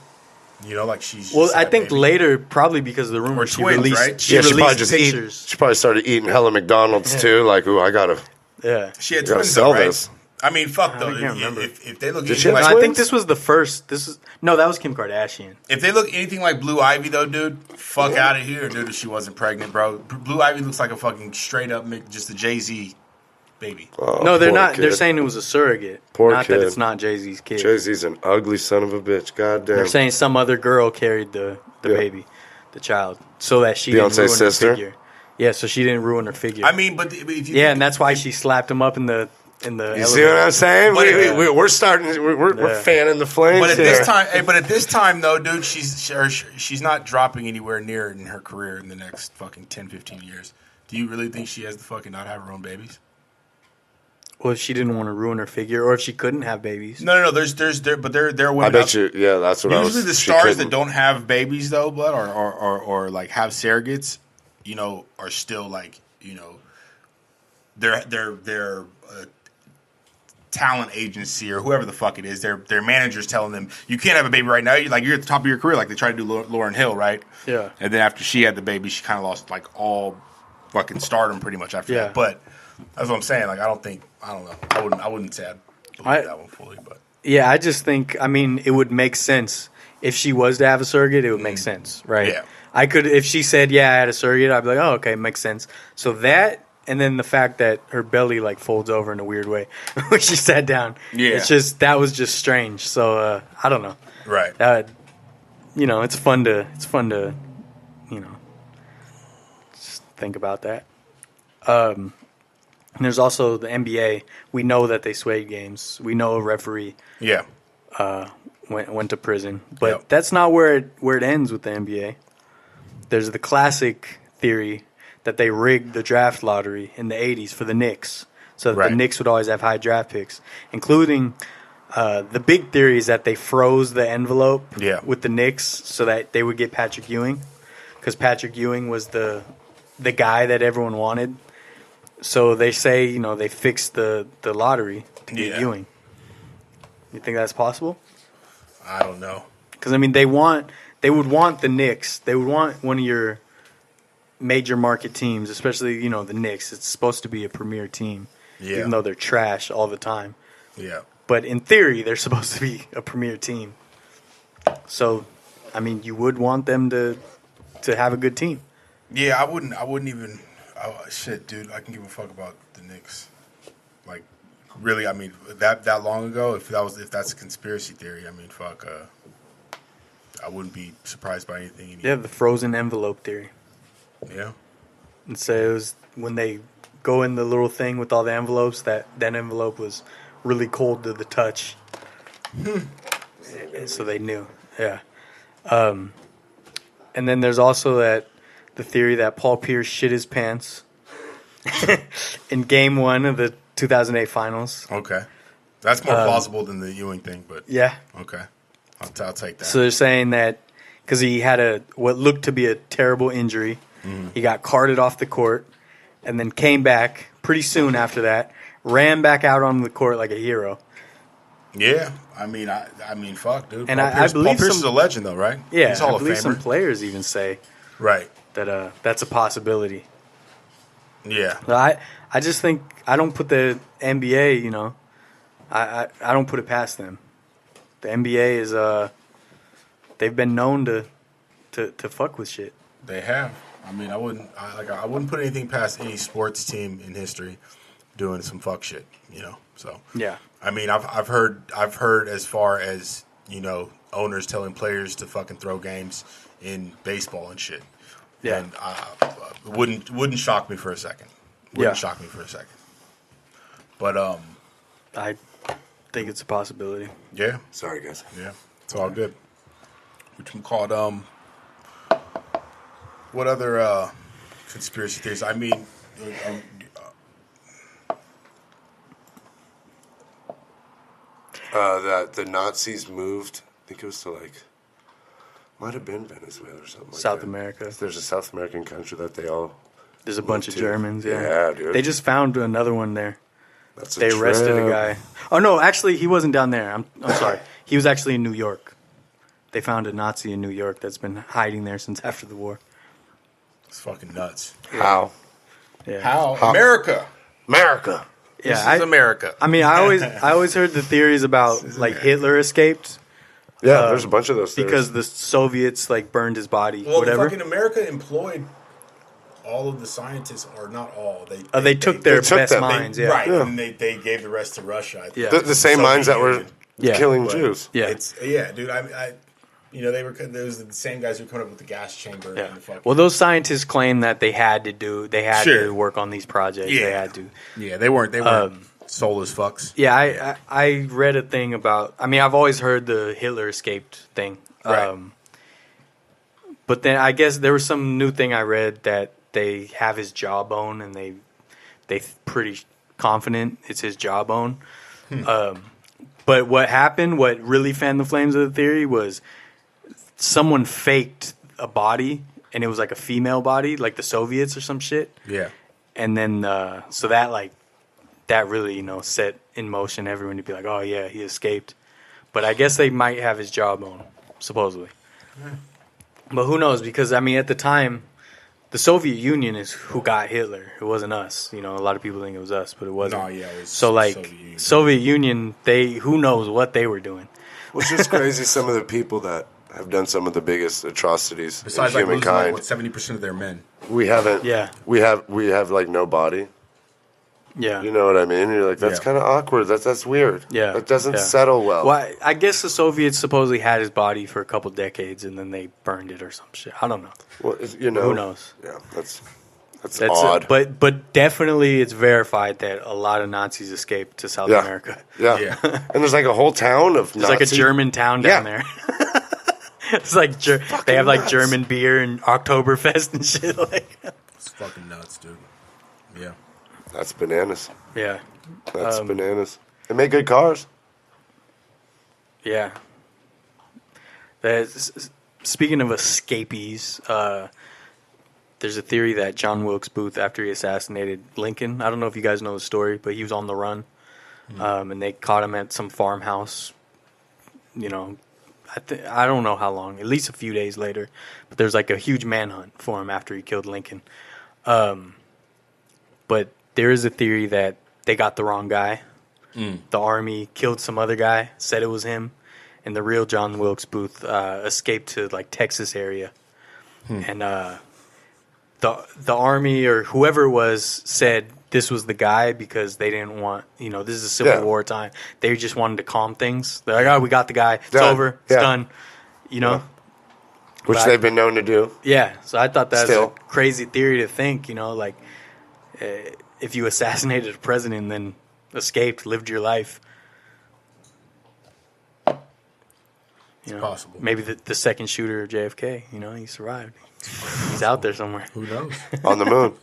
You know, like she's. Well, just I had a think baby. later, probably because of the rumor, Or she twins, released, right? she Yeah, she probably released just pictures. she probably started eating hella McDonald's too. Like, ooh, I gotta Yeah. She had gotta twins, sell though, right? this. I mean, fuck though. can't remember. If they look Did she anything have like, No, I think twins? this was the first. No, that was Kim Kardashian. if they look anything like Blue Ivy though, dude, fuck out of here, dude. If she wasn't pregnant, bro. Blue Ivy looks like a fucking straight up just a Jay-Z baby. Oh, No, they're poor not. kid. They're saying it was a surrogate. Poor not kid. that it's not Jay-Z's kid. Jay-Z's an ugly son of a bitch. God damn. They're saying some other girl carried the Yeah. baby, the child, so that she Beyonce's didn't ruin sister? her figure. Yeah, so she didn't ruin her figure. I mean, but if you yeah, and that's why she slapped him up in the You see what I'm saying? But We're starting. We're Yeah. fanning the flames. But at here. this time, though, dude, she's not dropping anywhere near in her career in the next fucking 10, 15 years. Do you really think she has to fucking not have her own babies? Well, if she didn't want to ruin her figure, or if she couldn't have babies. No. But there are women. I bet out- you. Yeah, that's what I was. Usually, the she stars couldn't. that don't have babies, though, blood, or like have surrogates, you know, are still like, you know, their talent agency or whoever the fuck it is, their managers telling them you can't have a baby right now. You're at the top of your career, like they tried to do Lauryn Hill, right? Yeah. And then after she had the baby, she kind of lost like all fucking stardom pretty much after Yeah. that. But that's what I'm saying. Like I don't know. I wouldn't say I believe that one fully, but. Yeah, I just think, I mean, it would make sense. If she was to have a surrogate, it would make sense, right? Yeah. I could, if she said, yeah, I had a surrogate, I'd be like, oh, okay, it makes sense. So that, and then the fact that her belly, like, folds over in a weird way when she sat down. Yeah. It's just, that was just strange. So, I don't know. Right. You know, it's fun to, you know, just think about that. And there's also the NBA. We know that they swayed games. We know a referee Yeah. went to prison, but Yep. that's not where it ends with the NBA. There's the classic theory that they rigged the draft lottery in the 80s for the Knicks, so that Right. the Knicks would always have high draft picks, including The big theory is that they froze the envelope with the Knicks so that they would get Patrick Ewing, because Patrick Ewing was the guy that everyone wanted. So they say, you know, they fixed the lottery to get Ewing. You think that's possible? I don't know. Because I mean, they would want the Knicks. They would want one of your major market teams, especially, you know, the Knicks. It's supposed to be a premier team, even though they're trash all the time. Yeah. But in theory, they're supposed to be a premier team. So, I mean, you would want them to have a good team. Yeah, I wouldn't even. Shit, dude, I can give a fuck about the Knicks. Like, really, I mean, that long ago. If that's a conspiracy theory, I mean, fuck. I wouldn't be surprised by anything. Anymore. Yeah, the frozen envelope theory. Yeah. And so it was when they go in the little thing with all the envelopes. That envelope was really cold to the touch. So they knew. Yeah. And then there's also the theory that Paul Pierce shit his pants in Game 1 of the 2008 Finals. Okay. That's more plausible than the Ewing thing, but... Yeah. Okay. I'll take that. So they're saying that because he had what looked to be a terrible injury, he got carted off the court, and then came back pretty soon after that, ran back out on the court like a hero. Yeah, I mean, fuck, dude. And I believe Paul Pierce is some, a legend, though, right? Yeah, he's Hall I believe of Famer. some players even say right that that's a possibility. Yeah, I just think I don't put the NBA. You know, I don't put it past them. The NBA is they've been known to fuck with shit. They have. I mean, I wouldn't put anything past any sports team in history doing some fuck shit. You know, so yeah. I mean, I've heard as far as, you know, owners telling players to fucking throw games in baseball and shit. Yeah. And wouldn't shock me for a second. Wouldn't shock me for a second. But I think it's a possibility. Yeah. Sorry, guys. Yeah. It's all good. Which one called what other conspiracy theories? I mean, that the Nazis moved. I think it was to might have been Venezuela or something. South like that. America. There's a South American country that they all. There's a bunch of to. Germans. Yeah, dude. They just found another one there. That's they arrested a guy. Oh no, actually he wasn't down there. I'm sorry. He was actually in New York. They found a Nazi in New York that's been hiding there since after the war. It's fucking nuts. How? Yeah. How? America. America. This is America. I mean, I always heard the theories about Hitler escaped. Yeah, there's a bunch of those theories. Because the Soviets burned his body. Well, whatever. fucking America employed all of the scientists, or not all. They took their best minds. Yeah. Right, and they gave the rest to Russia. I think. Yeah. The same minds that were killing Jews. Yeah, dude. You know, those the same guys who were coming up with the gas chamber. Yeah. And the fucking, well, those scientists claim that they had to work on these projects. Yeah. They had to. Yeah, they weren't soulless fucks. Yeah, I read a thing about. I mean, I've always heard the Hitler escaped thing. Right. But then I guess there was some new thing I read that they have his jawbone and they pretty confident it's his jawbone. But what happened? What really fanned the flames of the theory was someone faked a body, and it was like a female body, like the Soviets or some shit. Yeah. And then so that really, set in motion everyone to be like, oh yeah, he escaped. But I guess they might have his jawbone, supposedly. Yeah. But who knows? Because I mean, at the time, the Soviet Union is who got Hitler. It wasn't us. A lot of people think it was us, but it wasn't. No, yeah, it was so Soviet Union, who knows what they were doing. Which is crazy. Some of the people that have done some of the biggest atrocities besides in humankind. 70% of their men. We haven't. Yeah. We have no body. Yeah. You know what I mean? You're like, that's kind of awkward. That's weird. Yeah. That doesn't settle well. Well, I guess the Soviets supposedly had his body for a couple decades, and then they burned it or some shit. I don't know. Well, who knows? Yeah, that's odd. But definitely it's verified that a lot of Nazis escaped to South America. Yeah. And there's like a whole town of There's like a German town down there. It's like they have like German beer and Oktoberfest and shit. It's fucking nuts, dude. Yeah. That's bananas. Yeah. That's bananas. They make good cars. Yeah. Speaking of escapees, there's a theory that John Wilkes Booth, after he assassinated Lincoln, I don't know if you guys know the story, but he was on the run, and they caught him at some farmhouse. You know, I don't know how long, at least a few days later, but there's like a huge manhunt for him after he killed Lincoln. But there is a theory that they got the wrong guy. The army killed some other guy, said it was him, and the real John Wilkes Booth escaped to like Texas area, and the army or whoever it was said this was the guy because they didn't want, this is a Civil War time. They just wanted to calm things. They're like, oh, we got the guy. It's over. It's done. Which they've been known to do. Yeah. So I thought that was a crazy theory to think, like if you assassinated a president and then escaped, lived your life. It's possible. Maybe the second shooter, JFK, he survived. He's out there somewhere. Who knows? On the moon.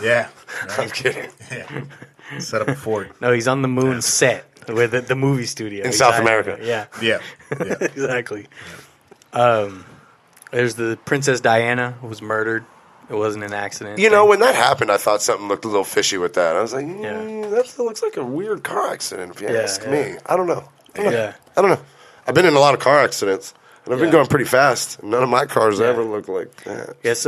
Yeah. Right. I'm kidding. Yeah. Set up a fort. No, he's on the moon set with the movie studio. In South America. Yeah. Yeah. Exactly. There's the Princess Diana who was murdered. It wasn't an accident. When that happened, I thought something looked a little fishy with that. I was like, that looks like a weird car accident, if you ask me. I don't know. I don't know. I've been in a lot of car accidents, and I've been going pretty fast. None of my cars ever look like that. Yes,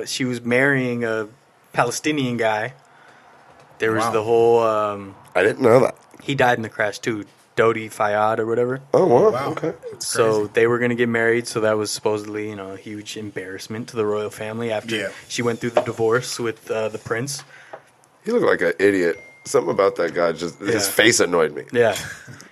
she was marrying a Palestinian guy. There was the whole... I didn't know that. He died in the crash, too. Dodi Fayad or whatever. Oh, wow. Okay. So they were going to get married, so that was supposedly, a huge embarrassment to the royal family after she went through the divorce with the prince. He looked like an idiot. Something about that guy, his face annoyed me. Yeah.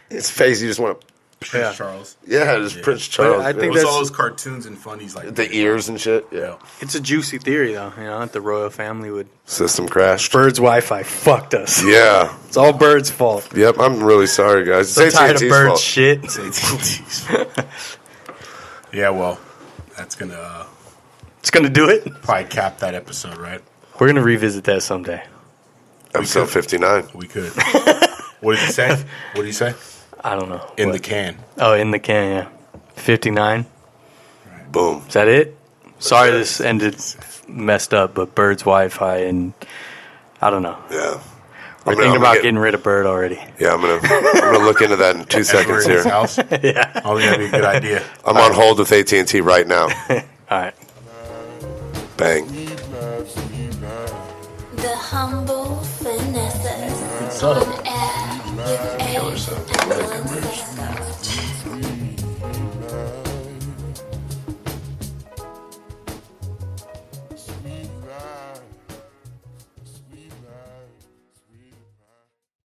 His face, you just want to... Prince Charles. Yeah, just Prince Charles. I think it was all those cartoons and funnies like the ears and shit. Yeah. It's a juicy theory, though, that the royal family would... System crashed. Bird's Wi-Fi fucked us. Yeah. It's all Bird's fault. Yep, I'm really sorry, guys. So tired of Bird's shit. Yeah, well, that's going to... It's going to do it? Probably cap that episode, right? We're going to revisit that someday. Episode 59. We could. What did he say? What did he say? I don't know. In the can. Oh, in the can, yeah. 59. Right. Boom. Is that it? Sorry this ended messed up, but Bird's Wi-Fi and I don't know. Yeah. We're thinking about getting rid of Bird already. Yeah, I'm gonna look into that in 2 seconds here. His house? Yeah. Oh, that'd be a good idea. I'm on hold with AT&T right now. All right. Bang. The humble finessors Good stuff. on air with A and Sesco.